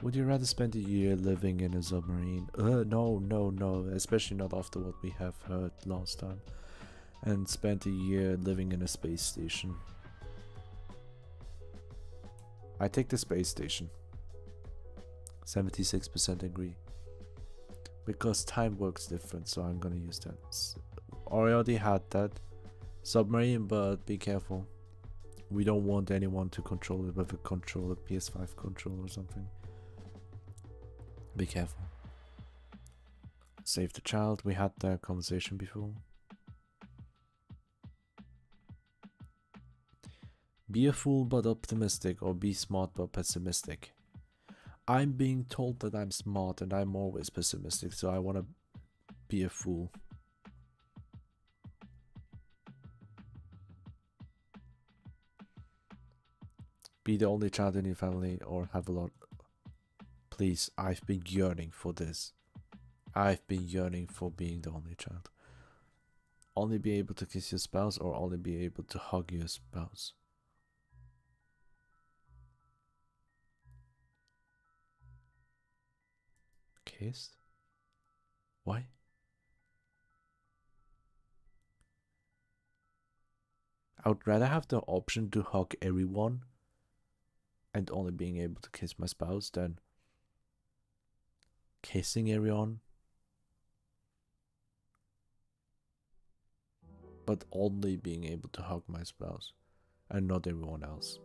Would you rather spend a year living in a submarine? No, especially not after what we have heard last time. And spend a year living in a space station. I take the space station. 76% agree. Because time works different, so I'm gonna use that. I already had that. Submarine, but be careful. We don't want anyone to control it with a controller, PS5 controller or something. Be careful. Save the child. We had that conversation before. Be a fool but optimistic, or be smart but pessimistic. I'm being told that I'm smart and I'm always pessimistic, so I want to be a fool. Be the only child in your family or have a lot. Please, I've been yearning for this. I've been yearning for being the only child. Only be able to kiss your spouse or only be able to hug your spouse. Kissed? Why? I would rather have the option to hug everyone and only being able to kiss my spouse than kissing everyone but only being able to hug my spouse and not everyone else.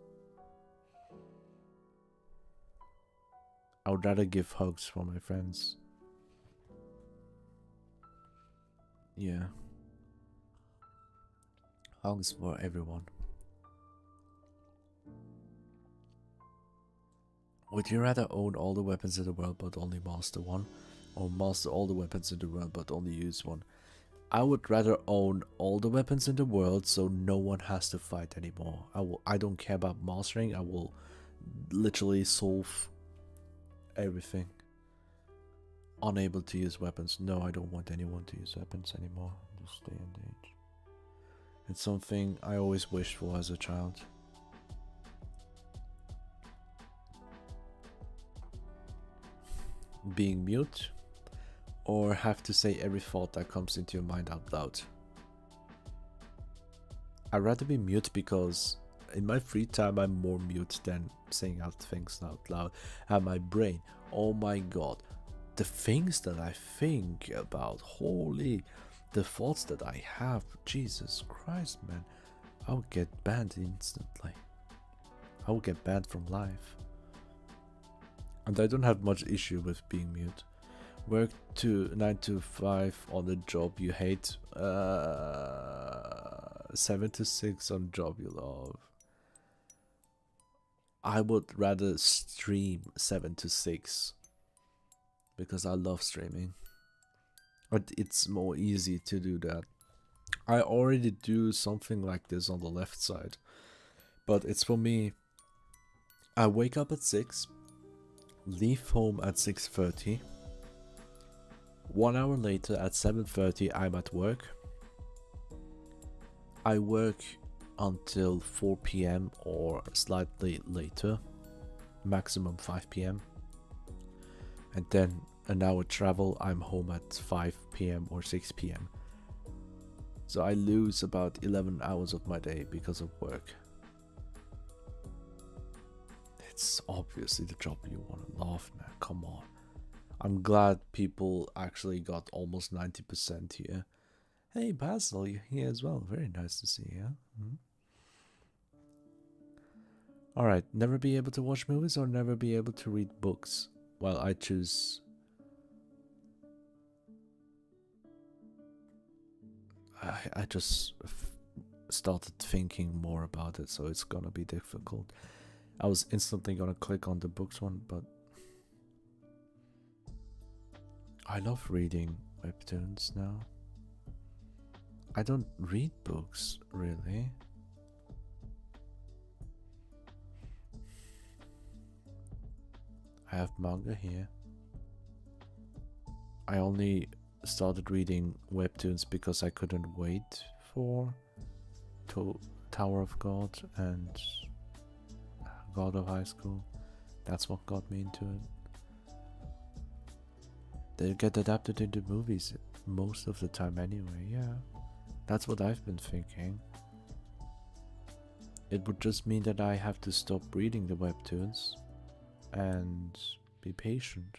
I would rather give hugs for my friends. Yeah. Hugs for everyone. Would you rather own all the weapons in the world but only master one? Or master all the weapons in the world but only use one? I would rather own all the weapons in the world so no one has to fight anymore. I don't care about mastering. I will literally solve everything. Unable to use weapons. No, I don't want anyone to use weapons anymore in this day and age. It's something I always wished for as a child. Being mute, or have to say every thought that comes into your mind out loud. I'd rather be mute because in my free time I'm more mute than saying out things out loud. And my brain, oh my god, the things that I think about, holy, the thoughts that I have, Jesus Christ, man, I would get banned instantly. I would get banned from life. And I don't have much issue with being mute. Work 9 to 5 on a job you hate. 7 to 6 on a job you love. I would rather stream 7 to 6 because I love streaming. But it's more easy to do that. I already do something like this on the left side, but it's for me. I wake up at 6, leave home at 6:30. 1 hour later at 7:30 I'm at work. I work until 4 p.m. or slightly later, maximum 5 p.m. and then an hour travel. I'm home at 5 p.m. or 6 p.m. So I lose about 11 hours of my day because of work. It's obviously the job you want to love, man. Come on. I'm glad people actually got almost 90% here. Hey Basil, you're here as well. Very nice to see you. Alright, never be able to watch movies or never be able to read books. Well, I choose... I just started thinking more about it, so it's gonna be difficult. I was instantly gonna click on the books one, but... I love reading webtoons now. I don't read books, really. I have manga here. I only started reading webtoons because I couldn't wait for Tower of God and God of High School. That's what got me into it. They get adapted into movies most of the time anyway, yeah. That's what I've been thinking. It would just mean that I have to stop reading the webtoons and be patient.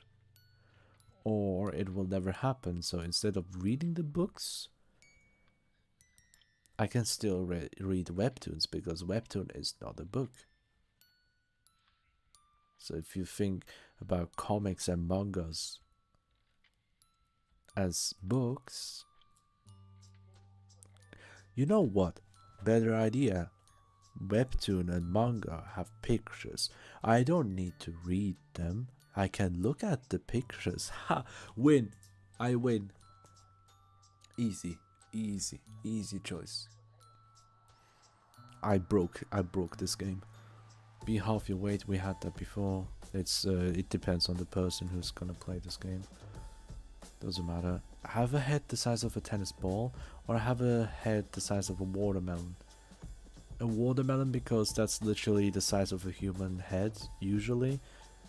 Or it will never happen, so instead of reading the books, I can still read webtoons because webtoon is not a book. So if you think about comics and mangas as books, you know what? Better idea. Webtoon and manga have pictures. I don't need to read them. I can look at the pictures. Ha! Win! I win. Easy, easy, easy choice. I broke this game. Be half your weight, we had that before. It depends on the person who's gonna play this game. Doesn't matter. Have a head the size of a tennis ball, or have a head the size of a watermelon. A watermelon because that's literally the size of a human head, usually.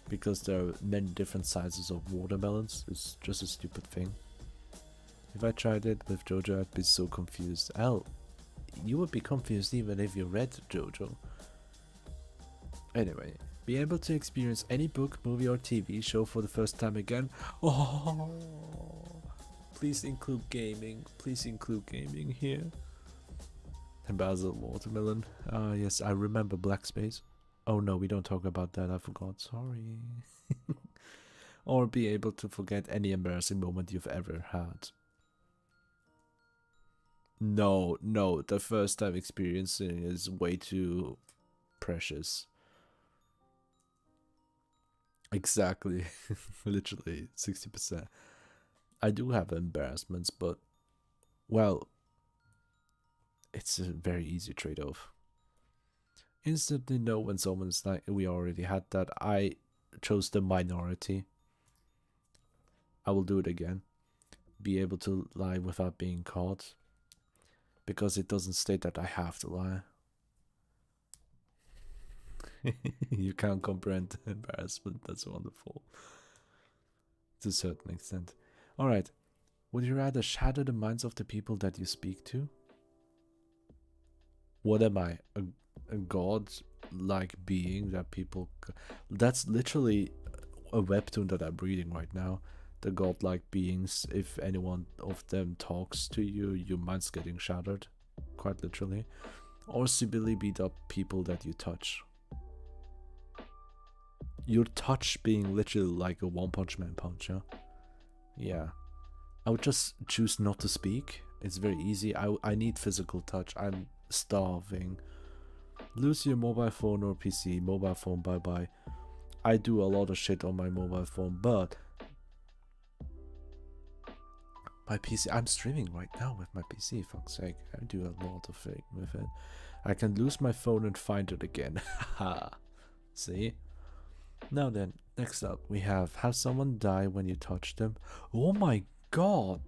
Because there are many different sizes of watermelons. It's just a stupid thing. If I tried it with JoJo, I'd be so confused. You would be confused even if you read JoJo. Anyway, be able to experience any book, movie or TV show for the first time again. Oh, please include gaming. Please include gaming here. And Basil Watermelon. Yes, I remember Black Space. Oh no, we don't talk about that. I forgot. Sorry. Or be able to forget any embarrassing moment you've ever had. No, the first time experiencing is way too precious. Exactly. Literally 60%. I do have embarrassments, but well, it's a very easy trade-off. Instantly know when someone's like, we already had that. I chose the minority. I will do it again. Be able to lie without being caught. Because it doesn't state that I have to lie. You can't comprehend the embarrassment. That's wonderful. To a certain extent. Alright. Would you rather shatter the minds of the people that you speak to? What am I? A god-like being that people... That's literally a webtoon that I'm reading right now. The godlike beings, if anyone of them talks to you, your mind's getting shattered. Quite literally. Or simply beat up people that you touch. Your touch being literally like a One Punch Man punch, huh? Yeah. I would just choose not to speak. It's very easy. I need physical touch. I'm starving. Lose your mobile phone or PC. Mobile phone, bye-bye. I do a lot of shit on my mobile phone, but... my PC... I'm streaming right now with my PC, fuck's sake. I do a lot of things with it. I can lose my phone and find it again. Haha. See? Now then, next up we have someone die when you touch them. Oh my god!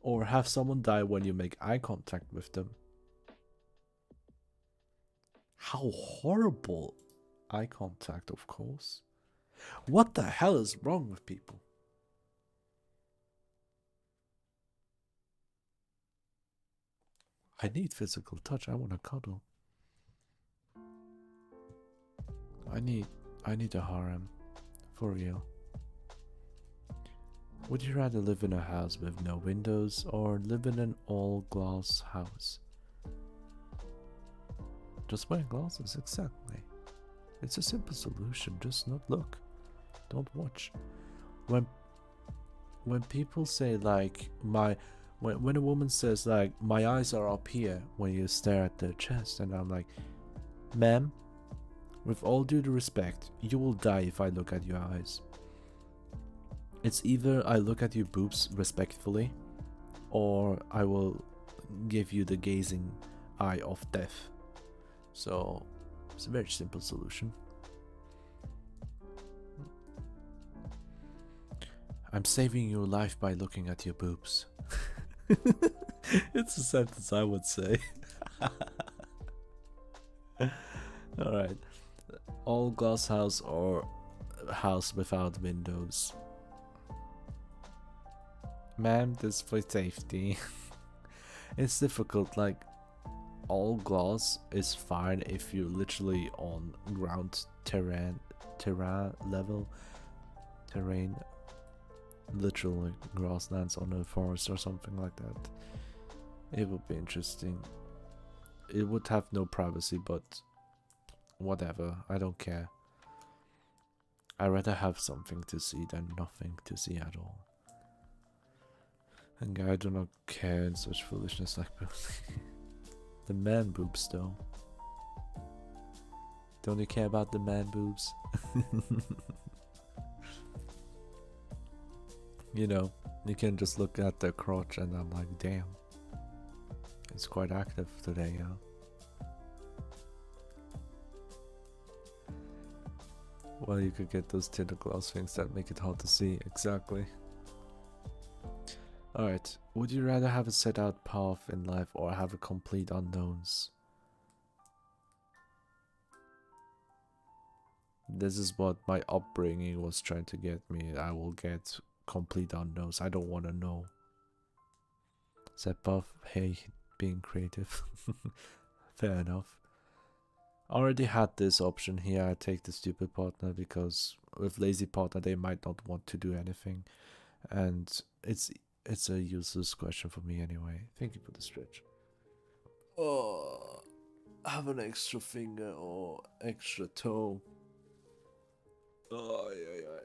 Or have someone die when you make eye contact with them. How horrible! Eye contact, of course. What the hell is wrong with people? I need physical touch. I want to cuddle. I need a harem. For real. Would you rather live in a house with no windows or live in an all-glass house? Just wear glasses, exactly. It's a simple solution, just not look. Don't watch. When people say like when a woman says like my eyes are up here when you stare at their chest, and I'm like, ma'am, with all due respect, you will die if I look at your eyes. It's either I look at your boobs respectfully, or I will give you the gazing eye of death. So it's a very simple solution. I'm saving your life by looking at your boobs. It's a sentence I would say. Alright. All glass house or house without windows? Ma'am, this for safety. It's difficult, like all glass is fine if you're literally on ground terrain, literally grasslands on a forest or something like that. It would be interesting. It would have no privacy, but whatever, I don't care. I'd rather have something to see than nothing to see at all. And I do not care in such foolishness like boobs. The man boobs though. Don't you care about the man boobs? You know, you can just look at the crotch and I'm like, damn. It's quite active today, yeah. Well, you could get those tinted glass things that make it hard to see, exactly. Alright, would you rather have a set out path in life or have a complete unknowns? This is what my upbringing was trying to get me. I will get complete unknowns. I don't want to know. Set path, hey, being creative. Fair enough. I already had this option here. I take the stupid partner because with lazy partner they might not want to do anything. And it's a useless question for me anyway. Thank you for the stretch. Oh, have an extra finger or extra toe. Oh, yeah.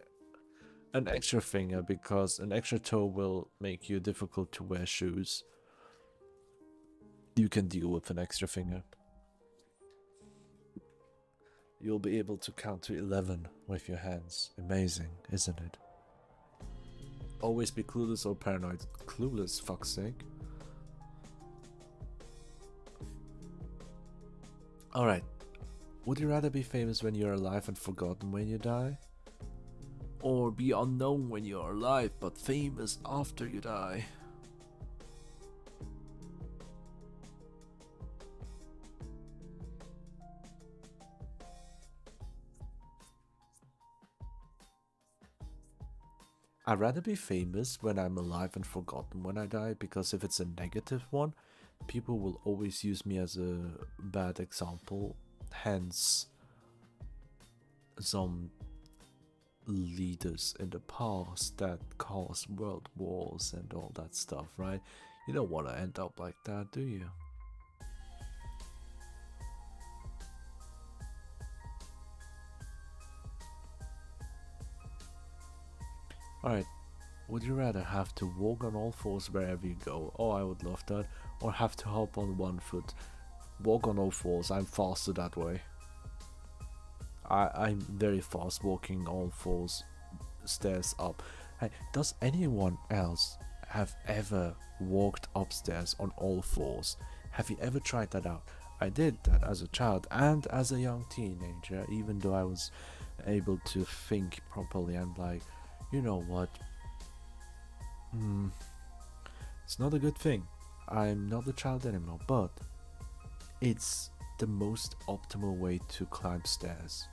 An extra finger because an extra toe will make you difficult to wear shoes. You can deal with an extra finger. You'll be able to count to 11 with your hands. Amazing, isn't it? Always be clueless or paranoid. Clueless, fuck's sake. Alright. Would you rather be famous when you're alive and forgotten when you die? Or be unknown when you're alive but famous after you die? I'd rather be famous when I'm alive and forgotten when I die, because if it's a negative one, people will always use me as a bad example. Hence, some leaders in the past that caused world wars and all that stuff, right? You don't want to end up like that, do you? Alright, would you rather have to walk on all fours wherever you go? Oh, I would love that. Or have to hop on one foot. Walk on all fours, I'm faster that way. I'm very fast walking all fours stairs up. Hey, does anyone else have ever walked upstairs on all fours? Have you ever tried that out? I did that as a child and as a young teenager, even though I was able to think properly. I'm like, you know what? It's not a good thing. I'm not a child anymore, but it's the most optimal way to climb stairs.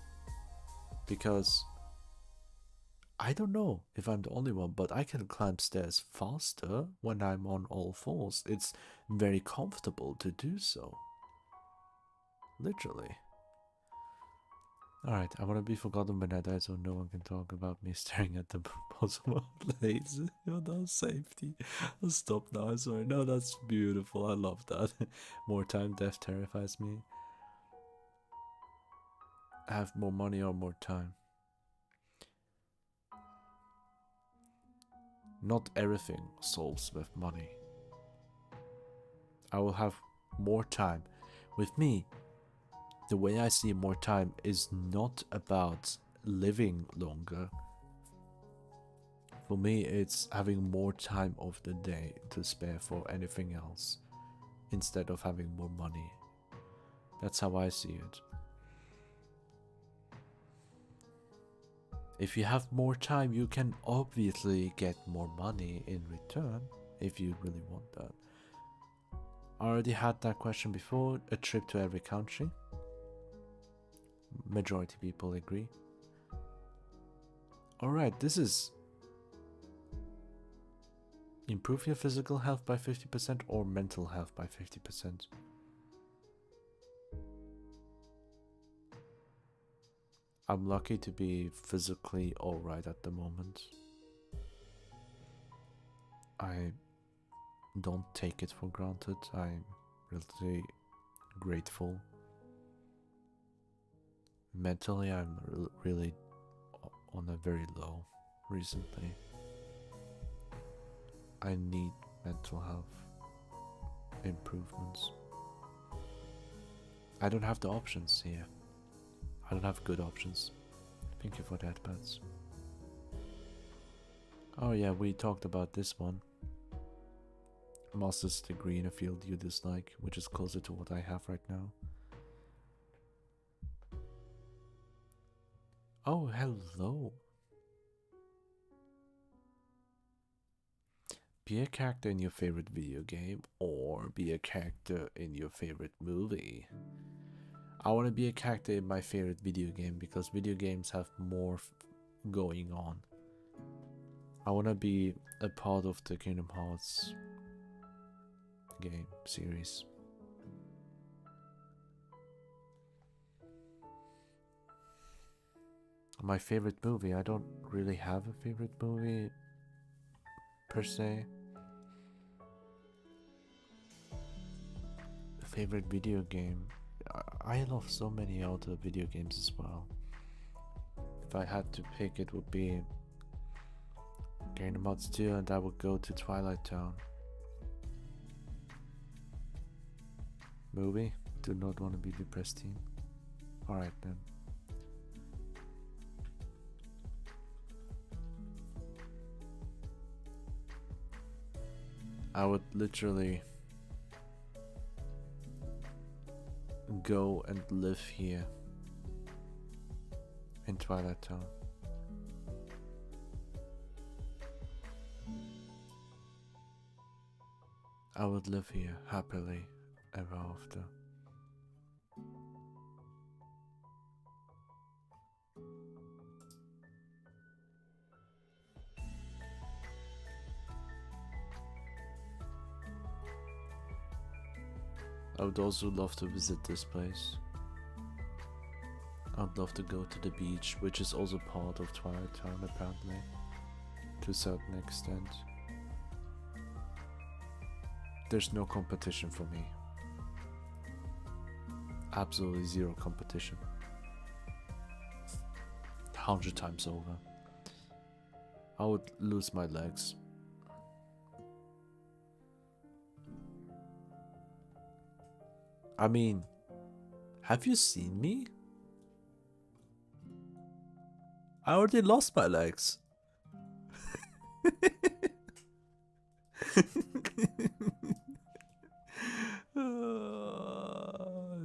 Because I don't know if I'm the only one, but I can climb stairs faster when I'm on all fours. It's very comfortable to do so. Literally. Alright, I want to be forgotten when I die so no one can talk about me staring at the possible place. No safety. I'll stop now, sorry. No, that's beautiful. I love that. More time, death terrifies me. Have more money or more time? Not everything solves with money. I will have more time. With me, the way I see more time is not about living longer. For me, it's having more time of the day to spare for anything else, instead of having more money. That's how I see it. If you have more time, you can obviously get more money in return, if you really want that. I already had that question before. A trip to every country. Majority people agree. Alright, this is improve your physical health by 50% or mental health by 50%. I'm lucky to be physically alright at the moment. I don't take it for granted. I'm really grateful. Mentally, I'm really on a very low recently. I need mental health improvements. I don't have the options here. I don't have good options. Thank you for that, Pats. Oh yeah, we talked about this one. Master's degree in a field you dislike, which is closer to what I have right now. Oh, hello. Be a character in your favorite video game or be a character in your favorite movie. I want to be a character in my favorite video game because video games have more going on. I want to be a part of the Kingdom Hearts game series. My favorite movie, I don't really have a favorite movie per se. A favorite video game, I love so many other video games as well. If I had to pick, it would be Kingdom Hearts 2 and I would go to Twilight Town. Movie? Do not want to be depressed teen. Alright then. I would literally go and live here in Twilight Town. I would live here happily ever after. I would also love to visit this place. I'd love to go to the beach, which is also part of Twilight Town apparently, to a certain extent. There's no competition for me. Absolutely zero competition. 100 times over. I would lose my legs. I mean, have you seen me? I already lost my legs.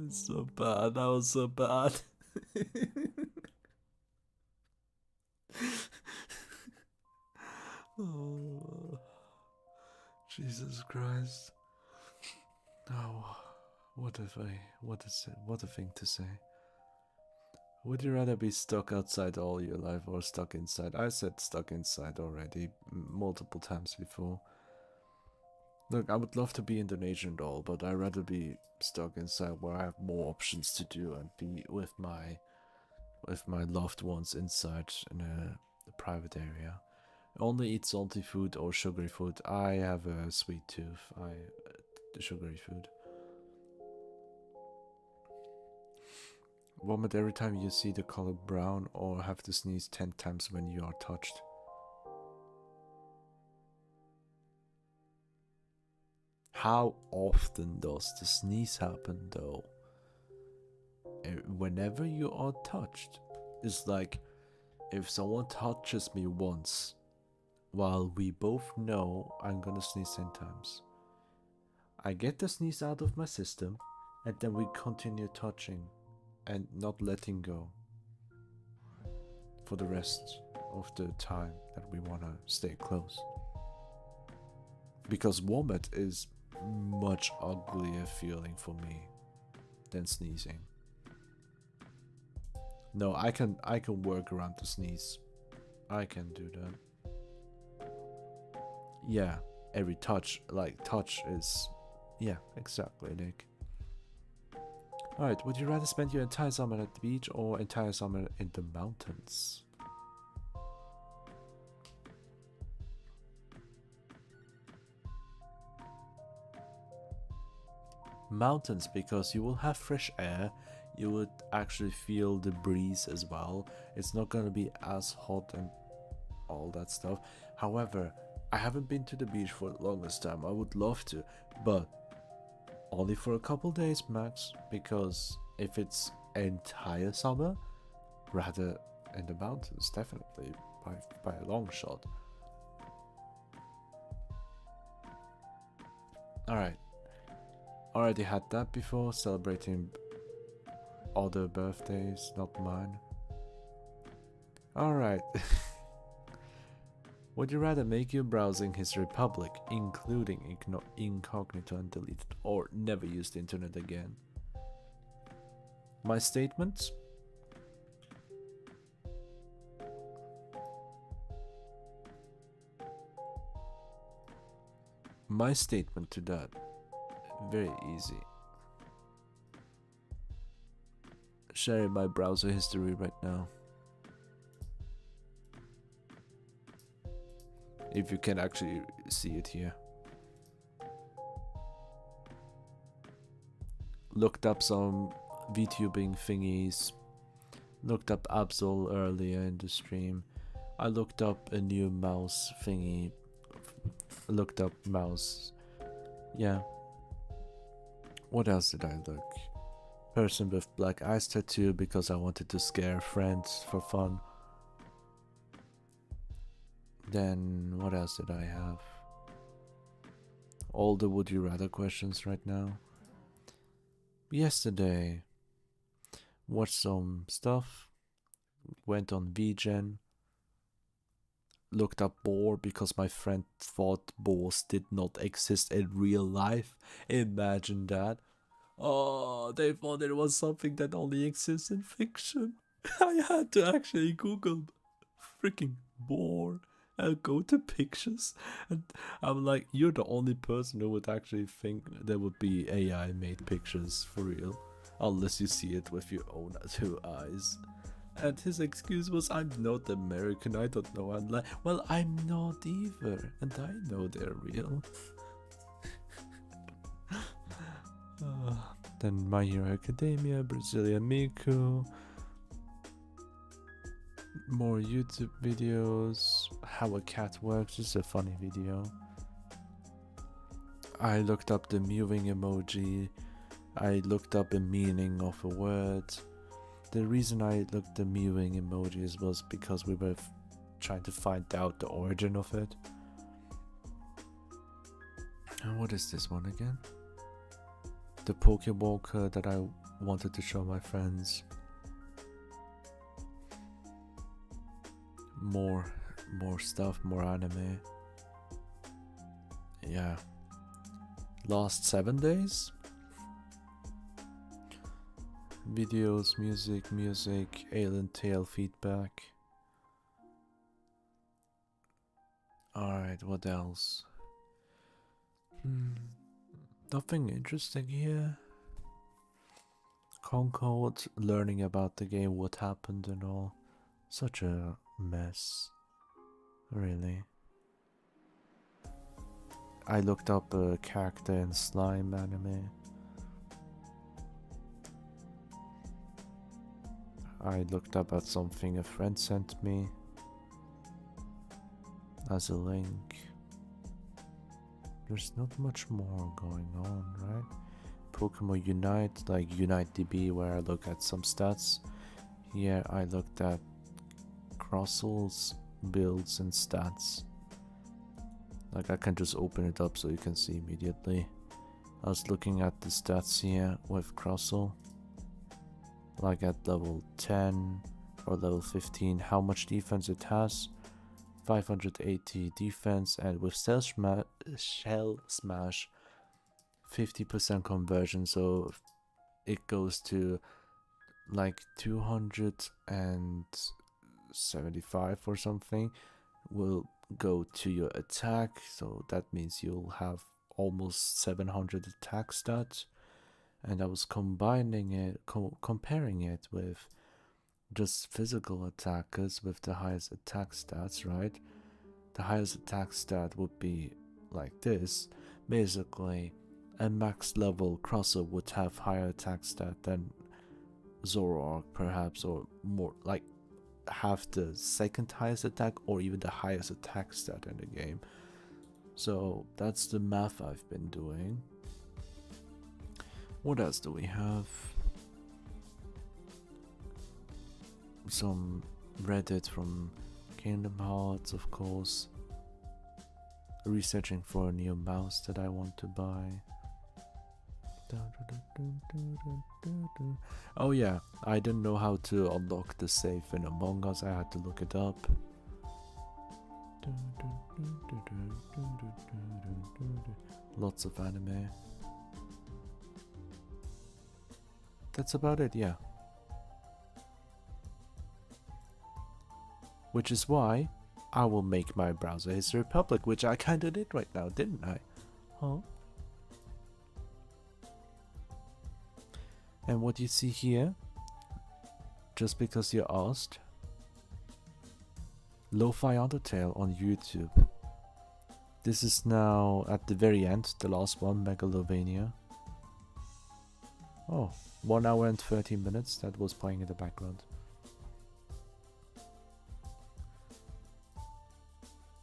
It's so bad. That was so bad. Oh, Jesus Christ. Oh, what a thing to say. Would you rather be stuck outside all your life or stuck inside? I said stuck inside already multiple times before. Look, I would love to be Indonesian and all, but I'd rather be stuck inside where I have more options to do and be with my loved ones inside in a private area. Only eat salty food or sugary food. I have a sweet tooth. The sugary food. Vomit every time you see the color brown or have to sneeze 10 times when you are touched. How often does the sneeze happen though? Whenever you are touched. It's like if someone touches me once, while we both know I'm gonna sneeze 10 times. I get the sneeze out of my system and then we continue touching and not letting go for the rest of the time that we wanna stay close. Because vomit is much uglier feeling for me than sneezing. No, I can work around the sneeze. I can do that. Yeah, every touch is... Yeah, exactly, Nick. Alright, would you rather spend your entire summer at the beach or entire summer in the mountains? Mountains, because you will have fresh air, you would actually feel the breeze as well. It's not gonna be as hot and all that stuff. However, I haven't been to the beach for the longest time. I would love to, but only for a couple days max, because if it's entire summer, rather in the mountains, definitely by a long shot. Alright, already had that before, celebrating other birthdays, not mine. Alright. Would you rather make your browsing history public, including incognito and deleted, or never use the internet again? My statement? My statement to that, very easy. Sharing my browser history right now. If you can actually see it here. Looked up some VTubing thingies. Looked up Absol earlier in the stream. I looked up a new mouse thingy. Looked up mouse. Yeah. What else did I look? Person with black eyes tattoo because I wanted to scare friends for fun. Then what else did I have? All the would you rather questions right now. Yesterday, watched some stuff. Went on VGen. Looked up boar because my friend thought boars did not exist in real life. Imagine that. Oh, they thought it was something that only exists in fiction. I had to actually Google freaking boar and go to pictures. And I'm like, you're the only person who would actually think there would be AI made pictures for real. Unless you see it with your own 2 eyes. And his excuse was, I'm not American, I don't know. I'm like, well, I'm not either. And I know they're real. Then My Hero Academia, Brazilian Miku, more YouTube videos, How a Cat Works, is a funny video. I looked up the mewing emoji, I looked up the meaning of a word. The reason I looked the mewing emojis was because we were trying to find out the origin of it. And what is this one again? The Pokewalker that I wanted to show my friends. More stuff, more anime. Yeah. Last 7 days? Videos, music, Alien Tale feedback. Alright, what else? Nothing interesting here. Concord, learning about the game, what happened and all. Such a mess. Really. I looked up a character in Slime anime. I looked up at something a friend sent me as a link. There's not much more going on, right? Pokemon Unite, like UniteDB, where I look at some stats. Here I looked at Crossel's builds and stats. Like I can just open it up so you can see immediately. I was looking at the stats here with Crossel. Like at level 10 or level 15, how much defense it has. 580 defense, and with Shell Smash 50% conversion, so it goes to like 275 or something will go to your attack, so that means you'll have almost 700 attack stats. And I was combining it, comparing it with just physical attackers with the highest attack stats, right? The highest attack stat would be like this. Basically, a max level crosser would have higher attack stat than Zoroark perhaps, or more like have the second highest attack or even the highest attack stat in the game. So that's the math I've been doing. What else do we have? Some Reddit from Kingdom Hearts, of course. Researching for a new mouse that I want to buy. Oh yeah, I didn't know how to unlock the safe in Among Us. I had to look it up. Lots of anime. That's about it, yeah. Which is why I will make my browser history public, which I kinda did right now, didn't I? Huh? And what you see here, just because you asked, Lo-Fi Undertale on YouTube. This is now at the very end, the last one, Megalovania. Oh, 1 hour and 13 minutes, that was playing in the background.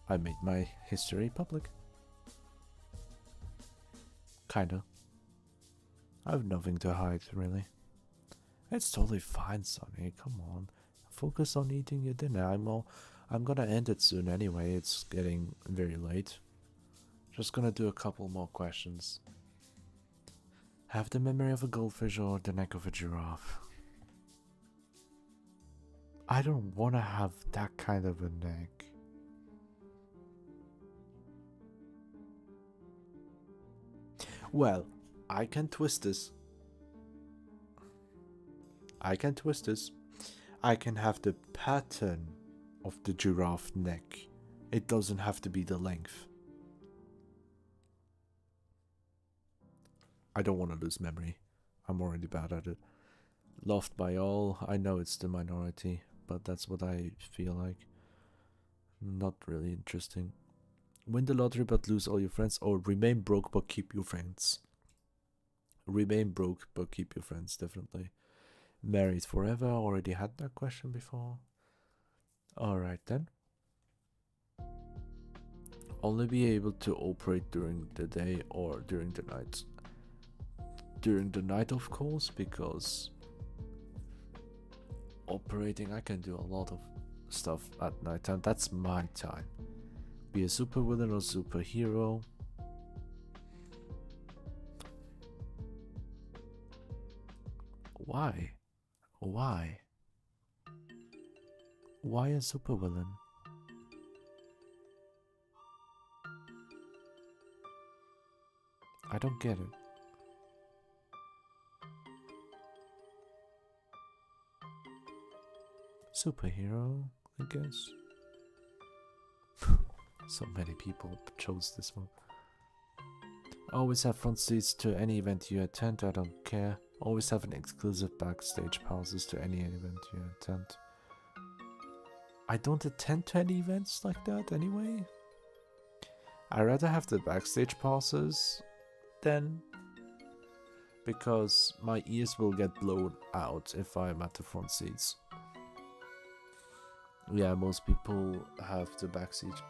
I made my history public. Kinda. I have nothing to hide, really. It's totally fine, Sonny. Come on. Focus on eating your dinner. I'm gonna end it soon anyway. It's getting very late. Just gonna do a couple more questions. Have the memory of a goldfish or the neck of a giraffe? I don't wanna have that kind of a neck. Well, I can twist this. I can have the pattern of the giraffe neck. It doesn't have to be the length. I don't want to lose memory. I'm already bad at it. Loved by all. I know it's the minority, but that's what I feel like. Not really interesting. Win the lottery but lose all your friends, or remain broke but keep your friends. Remain broke but keep your friends, definitely. Married forever, already had that question before. Alright then. Only be able to operate during the day or during the night. During the night, of course, because operating, I can do a lot of stuff at night time. That's my time. Be a supervillain or superhero. Why? Why? Why a supervillain? I don't get it. Superhero, I guess. So many people chose this one. Always have front seats to any event you attend, I don't care. Always have an exclusive backstage passes to any event you attend. I don't attend to any events like that anyway. I'd rather have the backstage passes then, because my ears will get blown out if I'm at the front seats. Yeah, most people have the backseats.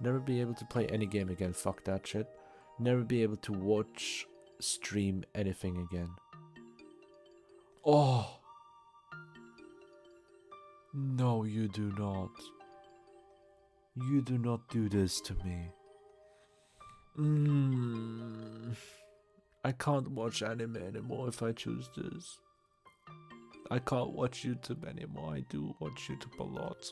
Never be able to play any game again. Fuck that shit. Never be able to watch, stream anything again. Oh! No, you do not. You do not do this to me. I can't watch anime anymore if I choose this. I can't watch YouTube anymore. I do watch YouTube a lot.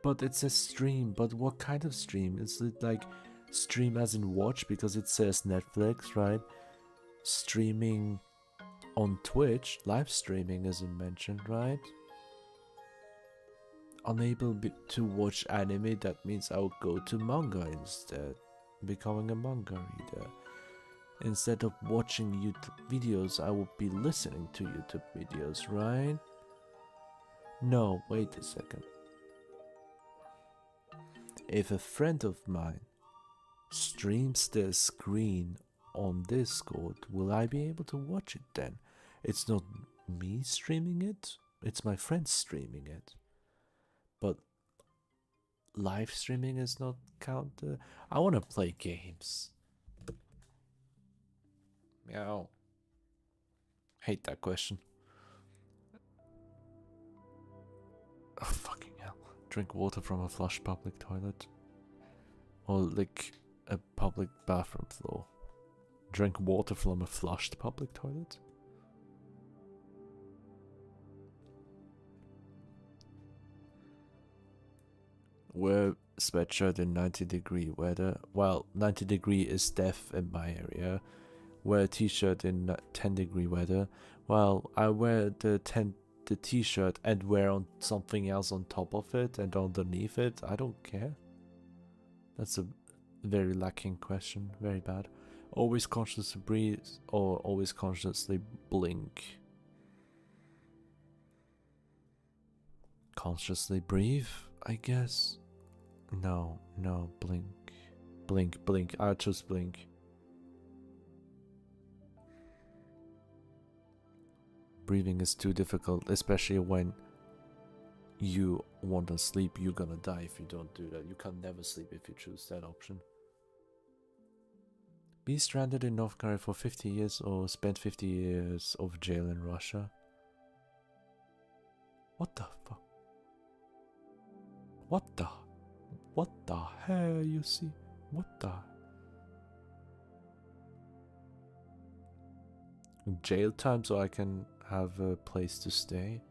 But it's a stream. But what kind of stream? Is it like stream as in watch? Because it says Netflix, right? Streaming on Twitch. Live streaming isn't mentioned, right? Unable to watch anime, that means I'll go to manga instead. Becoming a manga reader. Instead of watching YouTube videos, I will be listening to YouTube videos, right? No, wait a second. If a friend of mine streams their screen on Discord, will I be able to watch it then? It's not me streaming it, it's my friends streaming it. But live streaming is not counted. I want to play games. Meow. Hate that question. Oh, fucking hell. Drink water from a flushed public toilet. Or lick a public bathroom floor. Drink water from a flushed public toilet? Wear sweatshirt in 90-degree weather. Well, 90-degree is death in my area. Wear a t-shirt in 10-degree weather. Well, I wear the t-shirt and wear on something else on top of it and underneath it. I don't care. That's a very lacking question. Very bad. Always consciously breathe or always consciously blink. Consciously breathe, I guess. No, blink. Blink. I choose blink. Breathing is too difficult, especially when you want to sleep. You're gonna die if you don't do that. You can never sleep if you choose that option. Be stranded in North Korea for 50 years or spend 50 years of jail in Russia. What the fuck? What the hell, you see? What the? Jail time so I can have a place to stay?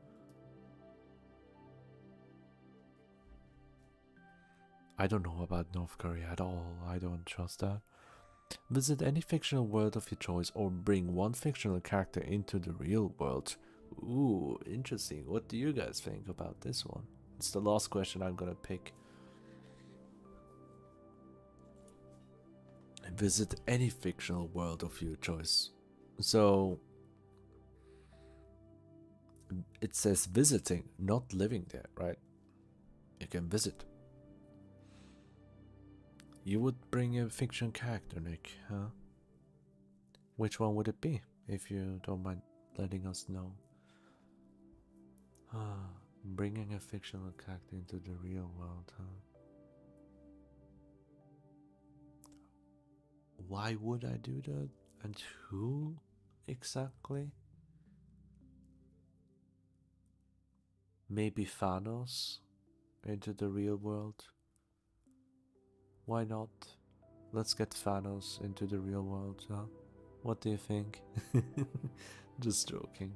I don't know about North Korea at all. I don't trust that. Visit any fictional world of your choice or bring one fictional character into the real world. Ooh, interesting. What do you guys think about this one? It's the last question I'm gonna pick. Visit any fictional world of your choice. So it says visiting, not living there, right? You can visit. You would bring a fiction character, Nick, huh? Which one would it be, if you don't mind letting us know? Bringing a fictional character into the real world, huh? Why would I do that? And who exactly? Maybe Thanos into the real world? Why not? Let's get Thanos into the real world, huh? What do you think? Just joking.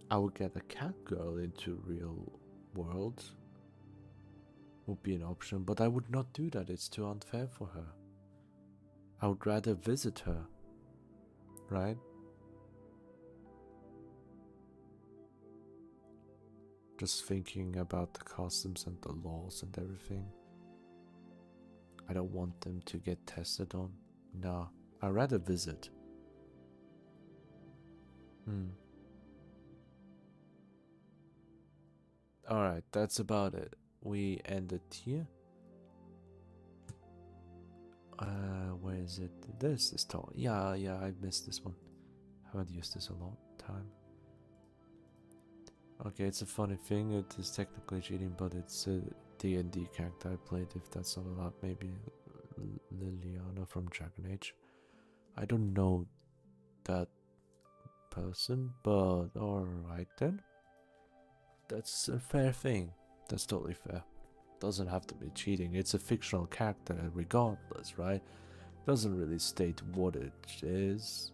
I would get a cat girl into real world. Would be an option, but I would not do that. It's too unfair for her. I would rather visit her, right? Just thinking about the customs and the laws and everything. I don't want them to get tested on. Nah, I'd rather visit. Alright, that's about it. We ended here. Where is it? This is tall. Yeah, I missed this one. Haven't used this a long time. Okay, it's a funny thing. It is technically cheating, but it's a D&D character I played. If that's not allowed, maybe Liliana from Dragon Age. I don't know that person, but alright then. That's a fair thing. That's totally fair. Doesn't have to be cheating. It's a fictional character regardless, right? Doesn't really state what it is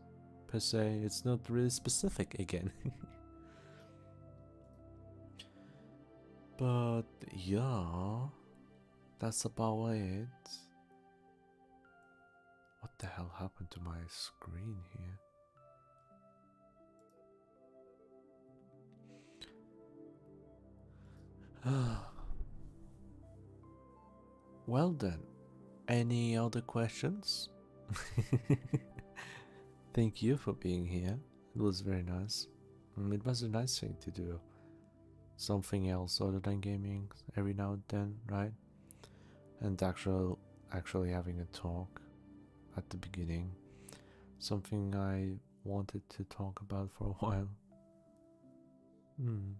per se. It's not really specific again. But yeah, that's about it. What the hell happened to my screen here? Well then, any other questions? Thank you for being here. It was very nice. It was a nice thing to do. something else other than gaming every now and then, right? And actually having a talk at the beginning, something I wanted to talk about for a while. Hmm.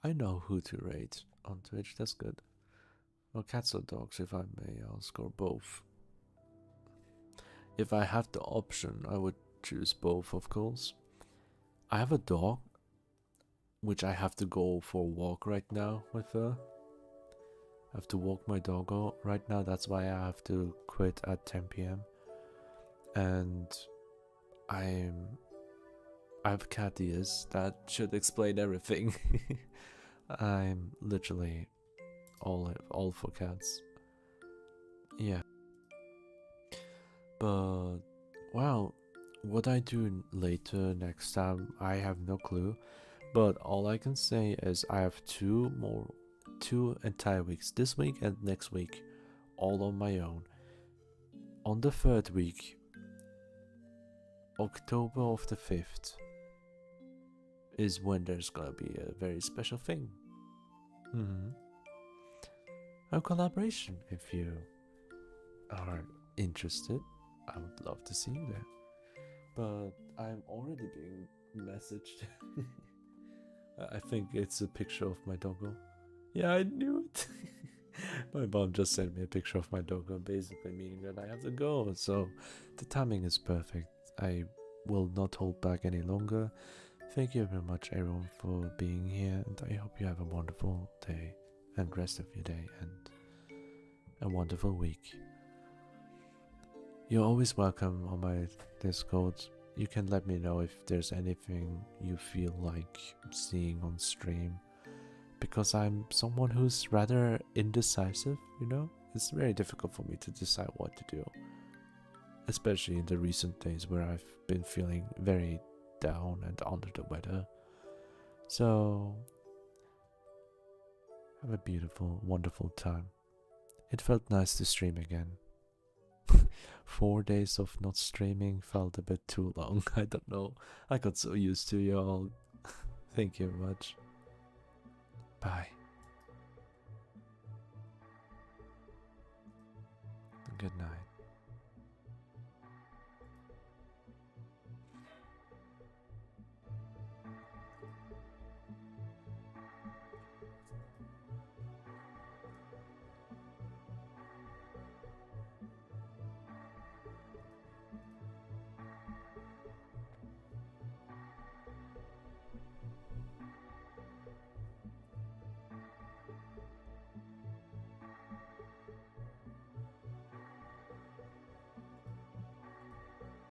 I know who to rate on Twitch, that's good. Well, cats or dogs, if I may, I'll score both. If I have the option, I would choose both, of course. I have a dog, which I have to go for a walk right now with her. I have to walk my doggo right now, that's why I have to quit at 10 p.m. And I have cat ears, that should explain everything. I'm literally all for cats. Yeah. But well, what I do later next time, I have no clue. But all I can say is I have two entire weeks, this week and next week, all on my own. On the third week, October of the 5th, is when there's gonna be a very special thing. A collaboration. If you are interested, I would love to see you there. But I'm already being messaged. I think it's a picture of my doggo. Yeah, I knew it. My mom just sent me a picture of my doggo, basically meaning that I have to go. So the timing is perfect. I will not hold back any longer. Thank you very much, everyone, for being here, and I hope you have a wonderful day and rest of your day and a wonderful week. You're always welcome on my Discord. You can let me know if there's anything you feel like seeing on stream, because I'm someone who's rather indecisive, you know? It's very difficult for me to decide what to do, especially in the recent days where I've been feeling very down and under the weather. So have a beautiful, wonderful time. It felt nice to stream again. 4 days of not streaming felt a bit too long. I don't know. I got so used to y'all. Thank you very much. Bye. Good night.